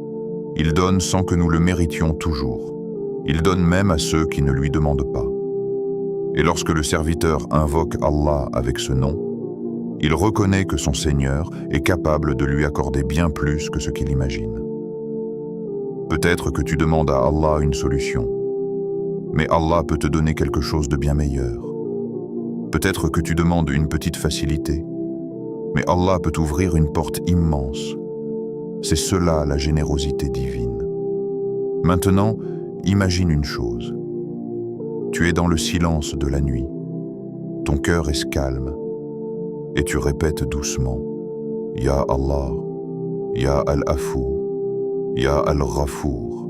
Il donne sans que nous le méritions toujours. Il donne même à ceux qui ne lui demandent pas. Et lorsque le serviteur invoque Allah avec ce nom, il reconnaît que son Seigneur est capable de lui accorder bien plus que ce qu'il imagine. Peut-être que tu demandes à Allah une solution, mais Allah peut te donner quelque chose de bien meilleur. Peut-être que tu demandes une petite facilité, mais Allah peut t'ouvrir une porte immense. C'est cela la générosité divine. Maintenant, imagine une chose. Tu es dans le silence de la nuit. Ton cœur est calme. Et tu répètes doucement « Ya Allah, Ya Al-Afou, Ya Al-Ghafour,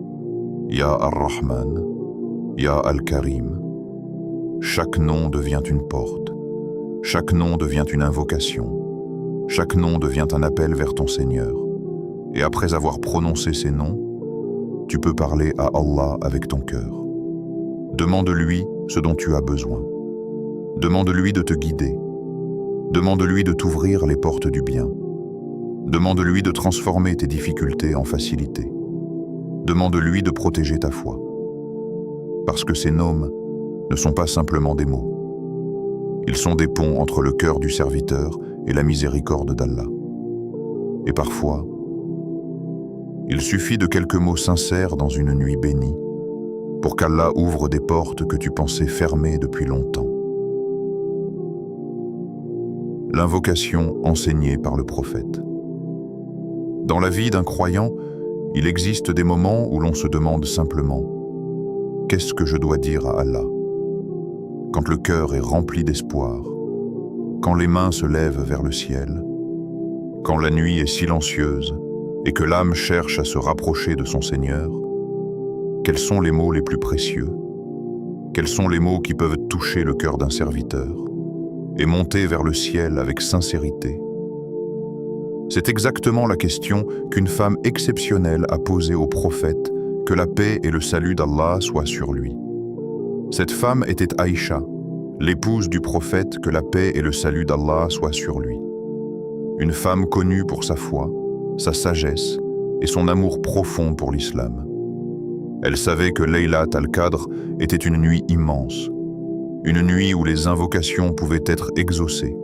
Ya Ar-Rahman, Ya Al-Karim ». Chaque nom devient une porte. Chaque nom devient une invocation. Chaque nom devient un appel vers ton Seigneur. Et après avoir prononcé ces noms, tu peux parler à Allah avec ton cœur. Demande-lui ce dont tu as besoin. Demande-lui de te guider. Demande-lui de t'ouvrir les portes du bien. Demande-lui de transformer tes difficultés en facilité. Demande-lui de protéger ta foi. Parce que ces noms ne sont pas simplement des mots. Ils sont des ponts entre le cœur du serviteur et la miséricorde d'Allah. Et parfois, il suffit de quelques mots sincères dans une nuit bénie pour qu'Allah ouvre des portes que tu pensais fermées depuis longtemps. L'invocation enseignée par le prophète. Dans la vie d'un croyant, il existe des moments où l'on se demande simplement « Qu'est-ce que je dois dire à Allah ?» Quand le cœur est rempli d'espoir, quand les mains se lèvent vers le ciel, quand la nuit est silencieuse et que l'âme cherche à se rapprocher de son Seigneur, quels sont les mots les plus précieux? Quels sont les mots qui peuvent toucher le cœur d'un serviteur et monter vers le ciel avec sincérité? C'est exactement la question qu'une femme exceptionnelle a posée au prophète, que la paix et le salut d'Allah soient sur lui. Cette femme était Aïcha, l'épouse du prophète, que la paix et le salut d'Allah soient sur lui. Une femme connue pour sa foi, sa sagesse et son amour profond pour l'islam. Elle savait que Laylat al-Qadr était une nuit immense, une nuit où les invocations pouvaient être exaucées,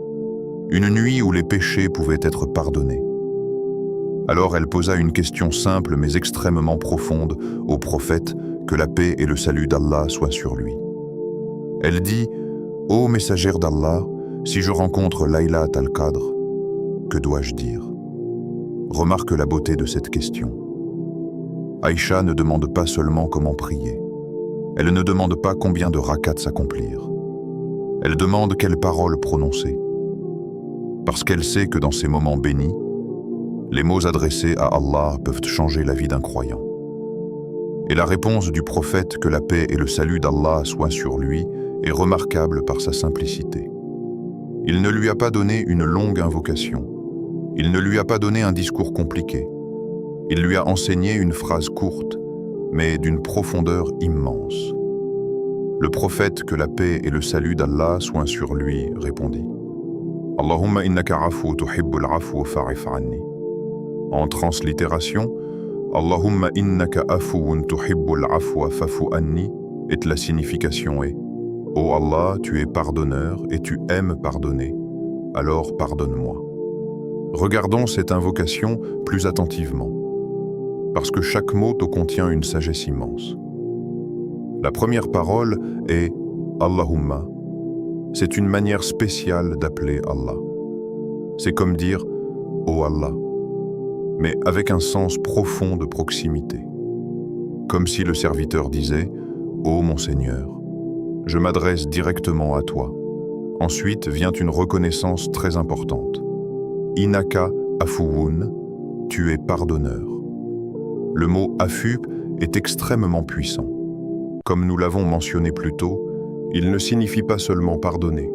une nuit où les péchés pouvaient être pardonnés. Alors elle posa une question simple mais extrêmement profonde au prophète, que la paix et le salut d'Allah soient sur lui. Elle dit « Ô messagère d'Allah, si je rencontre Laylat al-Qadr, que dois-je dire ?» Remarque la beauté de cette question. Aïcha ne demande pas seulement comment prier. Elle ne demande pas combien de rakats accomplir. Elle demande quelles paroles prononcer. Parce qu'elle sait que dans ces moments bénis, les mots adressés à Allah peuvent changer la vie d'un croyant. Et la réponse du prophète, que la paix et le salut d'Allah soient sur lui, est remarquable par sa simplicité. Il ne lui a pas donné une longue invocation. Il ne lui a pas donné un discours compliqué. Il lui a enseigné une phrase courte, mais d'une profondeur immense. Le prophète, que la paix et le salut d'Allah soient sur lui, répondit « Allahumma innaka afu tuhibbul afwa fa'if anni. En translittération, Allahumma innaka afuun tuhibbul afwa fa'fu anni, et la signification est: Ô Allah, tu es pardonneur et tu aimes pardonner, alors pardonne-moi. Regardons cette invocation plus attentivement, parce que chaque mot contient une sagesse immense. La première parole est Allahumma. C'est une manière spéciale d'appeler Allah. C'est comme dire Ô Allah, mais avec un sens profond de proximité. Comme si le serviteur disait Ô mon Seigneur, je m'adresse directement à toi. Ensuite vient une reconnaissance très importante. Innaka afuwun, tu es pardonneur. Le mot afu est extrêmement puissant. Comme nous l'avons mentionné plus tôt, il ne signifie pas seulement pardonner.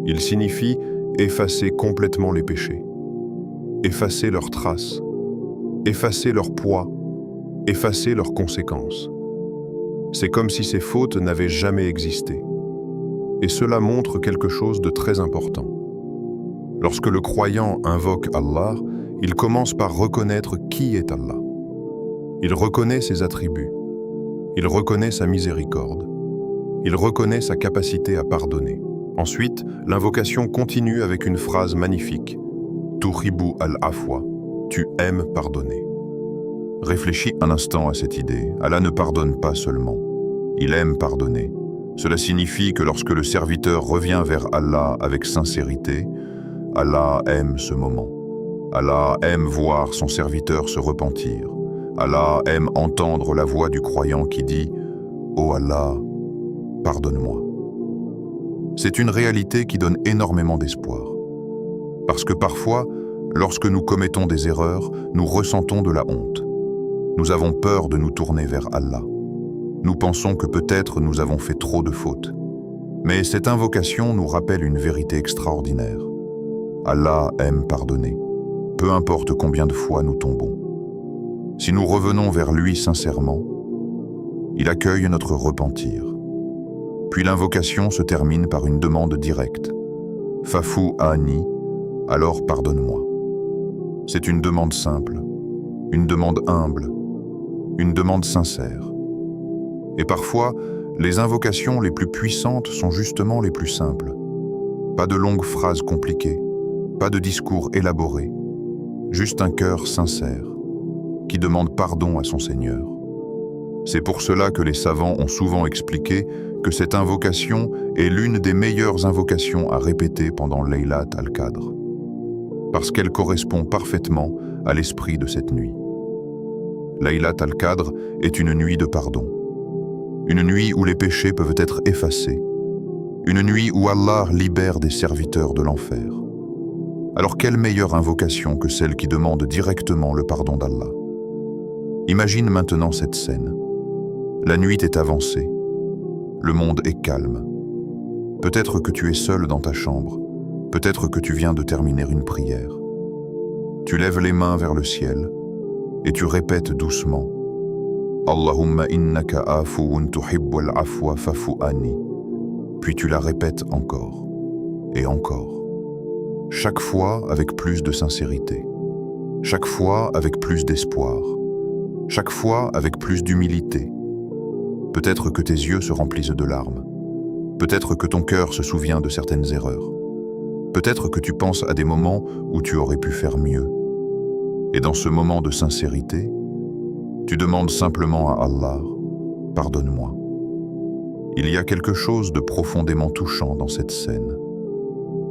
Il signifie effacer complètement les péchés, effacer leurs traces, effacer leur poids, effacer leurs conséquences. C'est comme si ces fautes n'avaient jamais existé. Et cela montre quelque chose de très important. Lorsque le croyant invoque Allah, il commence par reconnaître qui est Allah. Il reconnaît ses attributs. Il reconnaît sa miséricorde. Il reconnaît sa capacité à pardonner. Ensuite, l'invocation continue avec une phrase magnifique. Tuhibu al-afwa, tu aimes pardonner. Réfléchis un instant à cette idée. Allah ne pardonne pas seulement. Il aime pardonner. Cela signifie que lorsque le serviteur revient vers Allah avec sincérité, Allah aime ce moment. Allah aime voir son serviteur se repentir. Allah aime entendre la voix du croyant qui dit « Ô Allah, pardonne-moi ». C'est une réalité qui donne énormément d'espoir. Parce que parfois, lorsque nous commettons des erreurs, nous ressentons de la honte. Nous avons peur de nous tourner vers Allah. Nous pensons que peut-être nous avons fait trop de fautes. Mais cette invocation nous rappelle une vérité extraordinaire. Allah aime pardonner, peu importe combien de fois nous tombons. Si nous revenons vers lui sincèrement, il accueille notre repentir. Puis l'invocation se termine par une demande directe. Fa'fu anni, alors pardonne-moi. C'est une demande simple, une demande humble, une demande sincère. Et parfois, les invocations les plus puissantes sont justement les plus simples. Pas de longues phrases compliquées, pas de discours élaborés, juste un cœur sincère qui demande pardon à son Seigneur. C'est pour cela que les savants ont souvent expliqué que cette invocation est l'une des meilleures invocations à répéter pendant Laylat al-Qadr, parce qu'elle correspond parfaitement à l'esprit de cette nuit. Laylat al-Qadr est une nuit de pardon, une nuit où les péchés peuvent être effacés, une nuit où Allah libère des serviteurs de l'enfer. Alors quelle meilleure invocation que celle qui demande directement le pardon d'Allah? Imagine maintenant cette scène. La nuit est avancée. Le monde est calme. Peut-être que tu es seul dans ta chambre. Peut-être que tu viens de terminer une prière. Tu lèves les mains vers le ciel et tu répètes doucement « Allahumma innaka afuun tuhibbul afwa fa'fu anni ». Puis tu la répètes encore et encore. Chaque fois avec plus de sincérité. Chaque fois avec plus d'espoir. Chaque fois avec plus d'humilité. Peut-être que tes yeux se remplissent de larmes. Peut-être que ton cœur se souvient de certaines erreurs. Peut-être que tu penses à des moments où tu aurais pu faire mieux. Et dans ce moment de sincérité, tu demandes simplement à Allah « Pardonne-moi ». Il y a quelque chose de profondément touchant dans cette scène.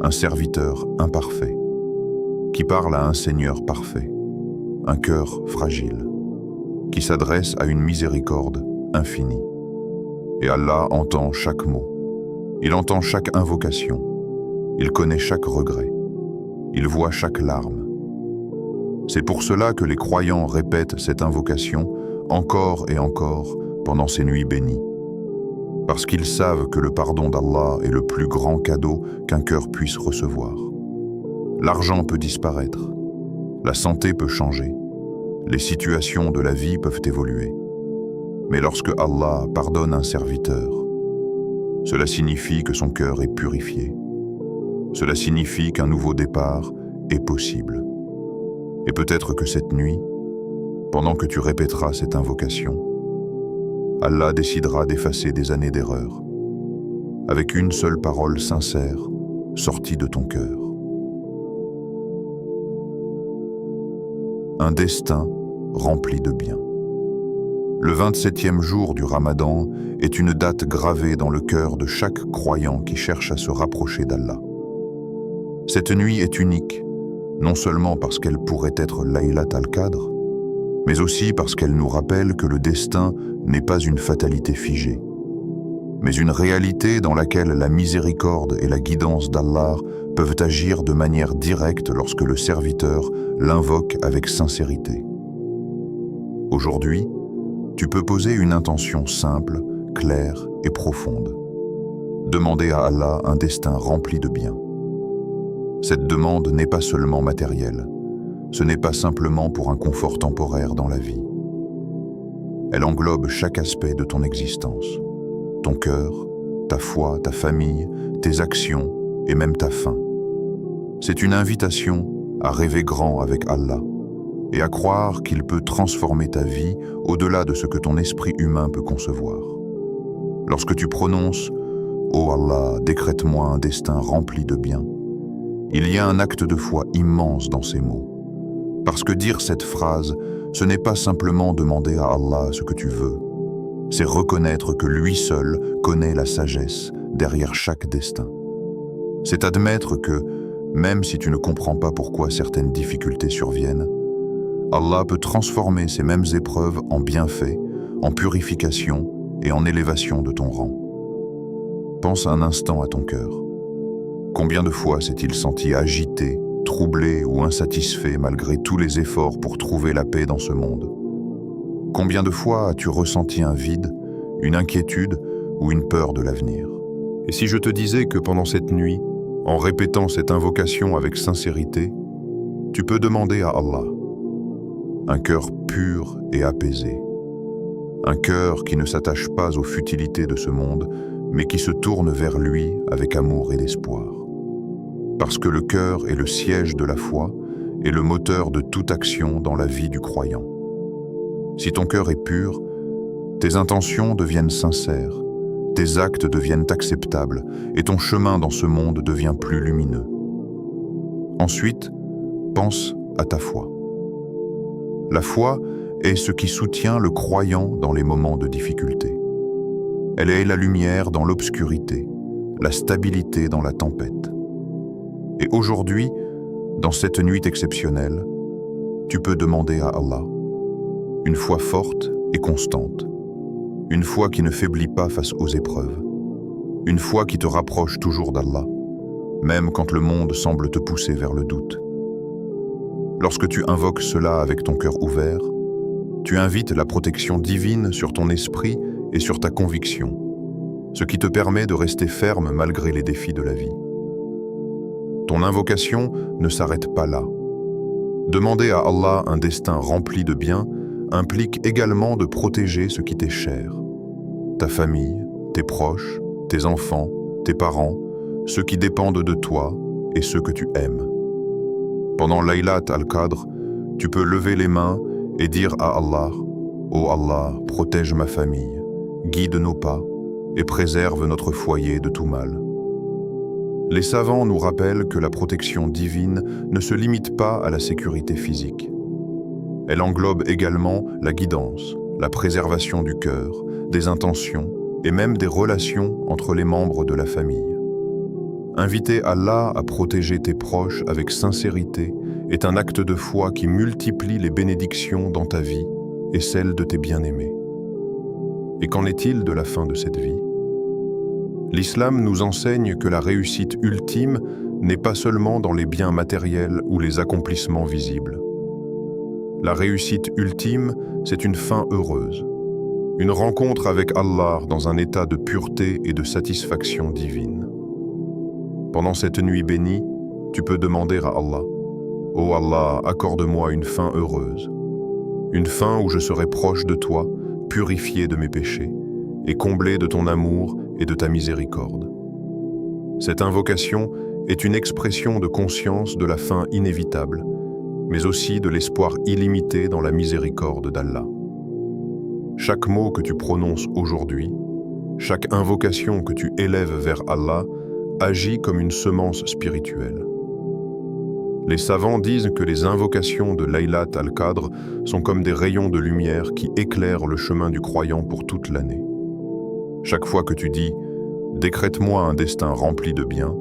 Un serviteur imparfait qui parle à un Seigneur parfait, un cœur fragile, qui s'adresse à une miséricorde infinie. Et Allah entend chaque mot, il entend chaque invocation, il connaît chaque regret, il voit chaque larme. C'est pour cela que les croyants répètent cette invocation encore et encore pendant ces nuits bénies. Parce qu'ils savent que le pardon d'Allah est le plus grand cadeau qu'un cœur puisse recevoir. L'argent peut disparaître, la santé peut changer, les situations de la vie peuvent évoluer. Mais lorsque Allah pardonne un serviteur, cela signifie que son cœur est purifié. Cela signifie qu'un nouveau départ est possible. Et peut-être que cette nuit, pendant que tu répéteras cette invocation, Allah décidera d'effacer des années d'erreur, avec une seule parole sincère sortie de ton cœur. Un destin rempli de bien. Le 27e jour du Ramadan est une date gravée dans le cœur de chaque croyant qui cherche à se rapprocher d'Allah. Cette nuit est unique, non seulement parce qu'elle pourrait être Laylat al-Qadr, mais aussi parce qu'elle nous rappelle que le destin n'est pas une fatalité figée, mais une réalité dans laquelle la miséricorde et la guidance d'Allah peuvent agir de manière directe lorsque le serviteur l'invoque avec sincérité. Aujourd'hui, tu peux poser une intention simple, claire et profonde. Demander à Allah un destin rempli de bien. Cette demande n'est pas seulement matérielle, ce n'est pas simplement pour un confort temporaire dans la vie. Elle englobe chaque aspect de ton existence, ton cœur, ta foi, ta famille, tes actions et même ta fin. C'est une invitation à rêver grand avec Allah et à croire qu'il peut transformer ta vie au-delà de ce que ton esprit humain peut concevoir. Lorsque tu prononces « Ô Allah, décrète-moi un destin rempli de bien », il y a un acte de foi immense dans ces mots. Parce que dire cette phrase, ce n'est pas simplement demander à Allah ce que tu veux, c'est reconnaître que lui seul connaît la sagesse derrière chaque destin. C'est admettre que, même si tu ne comprends pas pourquoi certaines difficultés surviennent, Allah peut transformer ces mêmes épreuves en bienfaits, en purification et en élévation de ton rang. Pense un instant à ton cœur. Combien de fois s'est-il senti agité, troublé ou insatisfait malgré tous les efforts pour trouver la paix dans ce monde? Combien de fois as-tu ressenti un vide, une inquiétude ou une peur de l'avenir? Et si je te disais que pendant cette nuit, en répétant cette invocation avec sincérité, tu peux demander à Allah un cœur pur et apaisé, un cœur qui ne s'attache pas aux futilités de ce monde, mais qui se tourne vers lui avec amour et espoir. Parce que le cœur est le siège de la foi et le moteur de toute action dans la vie du croyant. Si ton cœur est pur, tes intentions deviennent sincères, tes actes deviennent acceptables et ton chemin dans ce monde devient plus lumineux. Ensuite, pense à ta foi. La foi est ce qui soutient le croyant dans les moments de difficulté. Elle est la lumière dans l'obscurité, la stabilité dans la tempête. Et aujourd'hui, dans cette nuit exceptionnelle, tu peux demander à Allah une foi forte et constante, une foi qui ne faiblit pas face aux épreuves, une foi qui te rapproche toujours d'Allah, même quand le monde semble te pousser vers le doute. Lorsque tu invoques cela avec ton cœur ouvert, tu invites la protection divine sur ton esprit et sur ta conviction, ce qui te permet de rester ferme malgré les défis de la vie. Ton invocation ne s'arrête pas là. Demander à Allah un destin rempli de bien implique également de protéger ce qui t'est cher. Ta famille, tes proches, tes enfants, tes parents, ceux qui dépendent de toi et ceux que tu aimes. Pendant Laylat al-Qadr, tu peux lever les mains et dire à Allah « Ô Allah, protège ma famille, guide nos pas et préserve notre foyer de tout mal. » Les savants nous rappellent que la protection divine ne se limite pas à la sécurité physique. Elle englobe également la guidance, la préservation du cœur, des intentions et même des relations entre les membres de la famille. Inviter Allah à protéger tes proches avec sincérité est un acte de foi qui multiplie les bénédictions dans ta vie et celle de tes bien-aimés. Et qu'en est-il de la fin de cette vie? L'islam nous enseigne que la réussite ultime n'est pas seulement dans les biens matériels ou les accomplissements visibles. La réussite ultime, c'est une fin heureuse, une rencontre avec Allah dans un état de pureté et de satisfaction divine. Pendant cette nuit bénie, tu peux demander à Allah « Ô Allah, accorde-moi une fin heureuse, une fin où je serai proche de toi, purifié de mes péchés, et comblé de ton amour et de ta miséricorde. » Cette invocation est une expression de conscience de la fin inévitable, mais aussi de l'espoir illimité dans la miséricorde d'Allah. Chaque mot que tu prononces aujourd'hui, chaque invocation que tu élèves vers Allah, agit comme une semence spirituelle. Les savants disent que les invocations de Laylat al-Qadr sont comme des rayons de lumière qui éclairent le chemin du croyant pour toute l'année. Chaque fois que tu dis « Décrète-moi un destin rempli de bien »,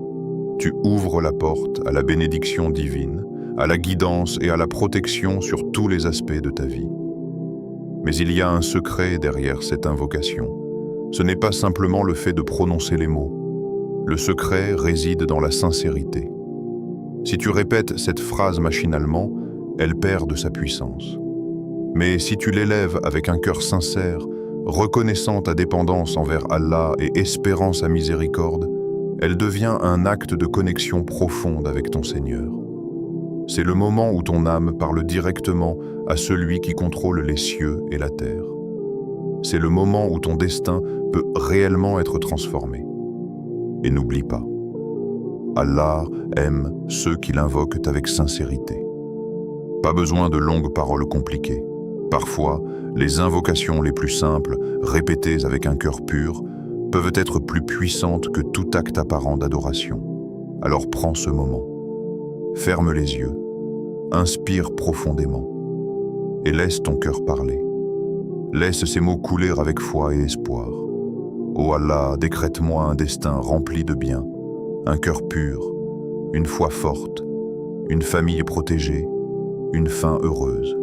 tu ouvres la porte à la bénédiction divine, à la guidance et à la protection sur tous les aspects de ta vie. Mais il y a un secret derrière cette invocation. Ce n'est pas simplement le fait de prononcer les mots. Le secret réside dans la sincérité. Si tu répètes cette phrase machinalement, elle perd de sa puissance. Mais si tu l'élèves avec un cœur sincère, reconnaissant ta dépendance envers Allah et espérant sa miséricorde, elle devient un acte de connexion profonde avec ton Seigneur. C'est le moment où ton âme parle directement à celui qui contrôle les cieux et la terre. C'est le moment où ton destin peut réellement être transformé. Et n'oublie pas, Allah aime ceux qui l'invoquent avec sincérité. Pas besoin de longues paroles compliquées. Parfois, les invocations les plus simples, répétées avec un cœur pur, peuvent être plus puissantes que tout acte apparent d'adoration. Alors prends ce moment. Ferme les yeux, inspire profondément et laisse ton cœur parler. Laisse ces mots couler avec foi et espoir. Ô Allah, décrète-moi un destin rempli de bien, un cœur pur, une foi forte, une famille protégée, une fin heureuse.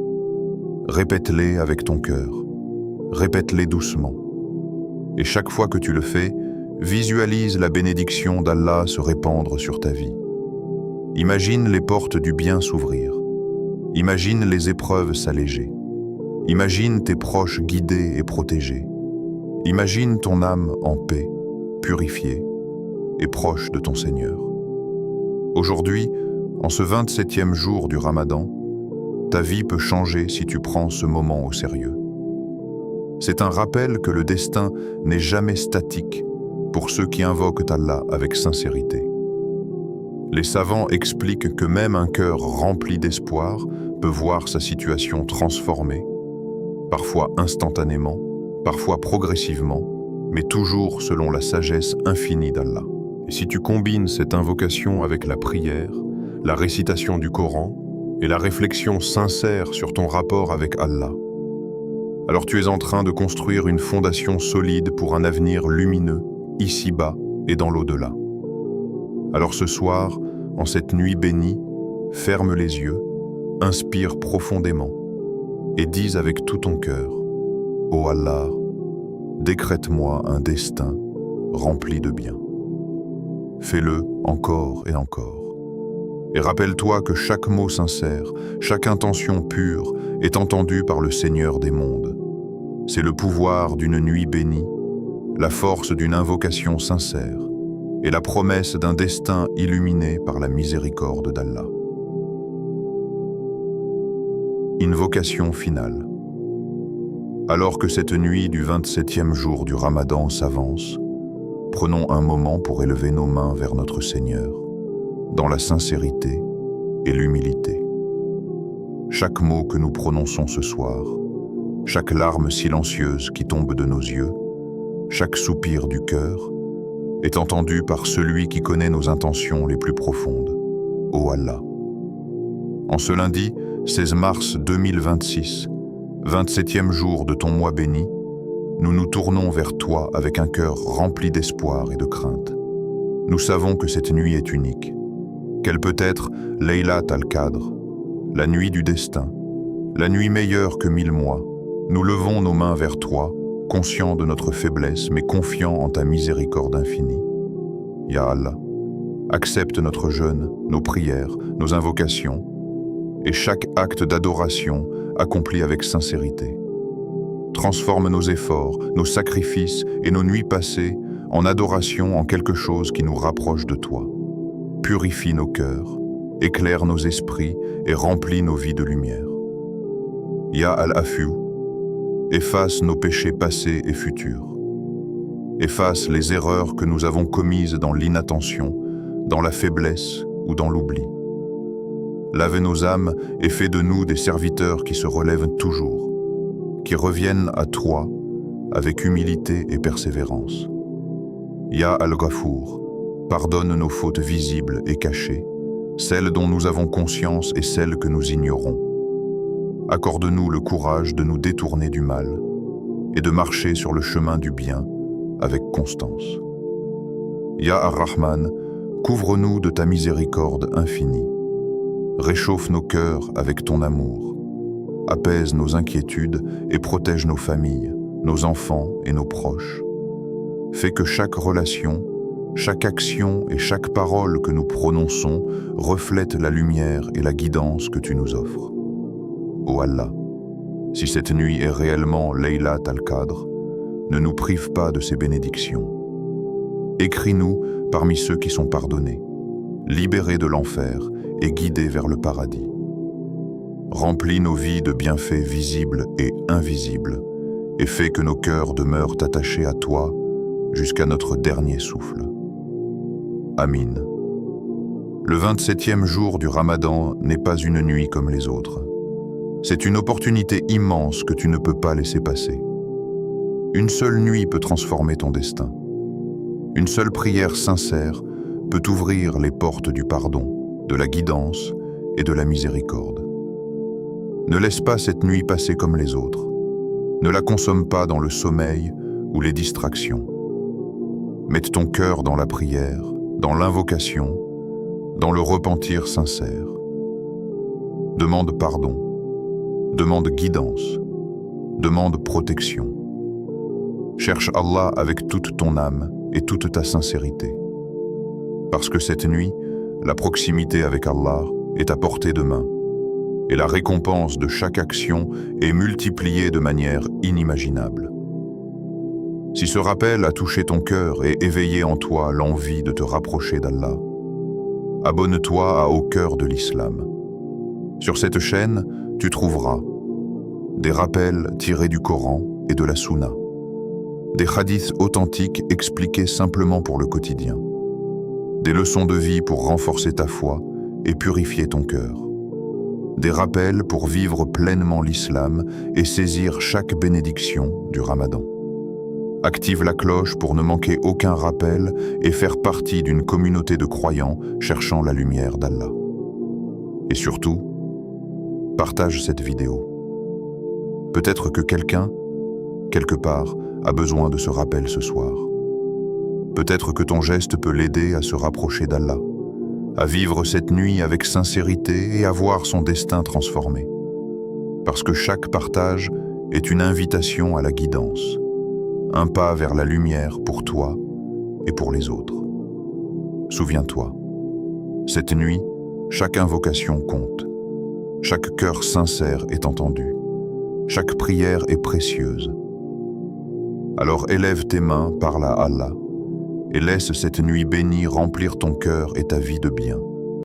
Répète-les avec ton cœur, répète-les doucement. Et chaque fois que tu le fais, visualise la bénédiction d'Allah se répandre sur ta vie. Imagine les portes du bien s'ouvrir. Imagine les épreuves s'alléger. Imagine tes proches guidés et protégés. Imagine ton âme en paix, purifiée et proche de ton Seigneur. Aujourd'hui, en ce 27e jour du Ramadan, ta vie peut changer si tu prends ce moment au sérieux. C'est un rappel que le destin n'est jamais statique pour ceux qui invoquent Allah avec sincérité. Les savants expliquent que même un cœur rempli d'espoir peut voir sa situation transformée, parfois instantanément, parfois progressivement, mais toujours selon la sagesse infinie d'Allah. Et si tu combines cette invocation avec la prière, la récitation du Coran et la réflexion sincère sur ton rapport avec Allah, alors tu es en train de construire une fondation solide pour un avenir lumineux, ici-bas et dans l'au-delà. Alors ce soir, en cette nuit bénie, ferme les yeux, inspire profondément et dis avec tout ton cœur, « Ô Allah, décrète-moi un destin rempli de bien. » Fais-le encore et encore. Et rappelle-toi que chaque mot sincère, chaque intention pure est entendue par le Seigneur des mondes. C'est le pouvoir d'une nuit bénie, la force d'une invocation sincère et la promesse d'un destin illuminé par la miséricorde d'Allah. Invocation finale. Alors que cette nuit du 27e jour du Ramadan s'avance, prenons un moment pour élever nos mains vers notre Seigneur, dans la sincérité et l'humilité. Chaque mot que nous prononçons ce soir, chaque larme silencieuse qui tombe de nos yeux, chaque soupir du cœur, est entendu par celui qui connaît nos intentions les plus profondes, ô Allah. En ce lundi, 16 mars 2026, 27e jour de ton mois béni, nous nous tournons vers toi avec un cœur rempli d'espoir et de crainte. Nous savons que cette nuit est unique, qu'elle peut être Laylat al-Qadr, la nuit du destin, la nuit meilleure que 1000 mois. Nous levons nos mains vers toi, conscients de notre faiblesse, mais confiants en ta miséricorde infinie. Ya Allah, accepte notre jeûne, nos prières, nos invocations, et chaque acte d'adoration accompli avec sincérité. Transforme nos efforts, nos sacrifices et nos nuits passées en adoration en quelque chose qui nous rapproche de toi. Purifie nos cœurs, éclaire nos esprits et remplis nos vies de lumière. Ya Al-Afu, efface nos péchés passés et futurs. Efface les erreurs que nous avons commises dans l'inattention, dans la faiblesse ou dans l'oubli. Lave nos âmes et fais de nous des serviteurs qui se relèvent toujours, qui reviennent à toi avec humilité et persévérance. Ya Al-Ghafour, pardonne nos fautes visibles et cachées, celles dont nous avons conscience et celles que nous ignorons. Accorde-nous le courage de nous détourner du mal et de marcher sur le chemin du bien avec constance. Ya Ar-Rahman, couvre-nous de ta miséricorde infinie. Réchauffe nos cœurs avec ton amour. Apaise nos inquiétudes et protège nos familles, nos enfants et nos proches. Fais que chaque relation, chaque action et chaque parole que nous prononçons reflète la lumière et la guidance que tu nous offres. Ô Allah, si cette nuit est réellement Laylat al-Qadr, ne nous prive pas de ces bénédictions. Écris-nous parmi ceux qui sont pardonnés, libérés de l'enfer et guidés vers le paradis. Remplis nos vies de bienfaits visibles et invisibles et fais que nos cœurs demeurent attachés à toi jusqu'à notre dernier souffle. Amin. Le 27e jour du Ramadan n'est pas une nuit comme les autres. C'est une opportunité immense que tu ne peux pas laisser passer. Une seule nuit peut transformer ton destin. Une seule prière sincère peut ouvrir les portes du pardon, de la guidance et de la miséricorde. Ne laisse pas cette nuit passer comme les autres. Ne la consomme pas dans le sommeil ou les distractions. Mette ton cœur dans la prière, dans l'invocation, dans le repentir sincère. Demande pardon, demande guidance, demande protection. Cherche Allah avec toute ton âme et toute ta sincérité. Parce que cette nuit, la proximité avec Allah est à portée de main, et la récompense de chaque action est multipliée de manière inimaginable. Si ce rappel a touché ton cœur et éveillé en toi l'envie de te rapprocher d'Allah, abonne-toi à Au cœur de l'Islam. Sur cette chaîne, tu trouveras des rappels tirés du Coran et de la Sunna, des hadiths authentiques expliqués simplement pour le quotidien, des leçons de vie pour renforcer ta foi et purifier ton cœur, des rappels pour vivre pleinement l'islam et saisir chaque bénédiction du Ramadan. Active la cloche pour ne manquer aucun rappel et faire partie d'une communauté de croyants cherchant la lumière d'Allah. Et surtout, partage cette vidéo. Peut-être que quelqu'un, quelque part, a besoin de ce rappel ce soir. Peut-être que ton geste peut l'aider à se rapprocher d'Allah, à vivre cette nuit avec sincérité et à voir son destin transformé. Parce que chaque partage est une invitation à la guidance, un pas vers la lumière pour toi et pour les autres. Souviens-toi, cette nuit, chaque invocation compte, chaque cœur sincère est entendu, chaque prière est précieuse. Alors élève tes mains, parle à Allah, et laisse cette nuit bénie remplir ton cœur et ta vie de bien.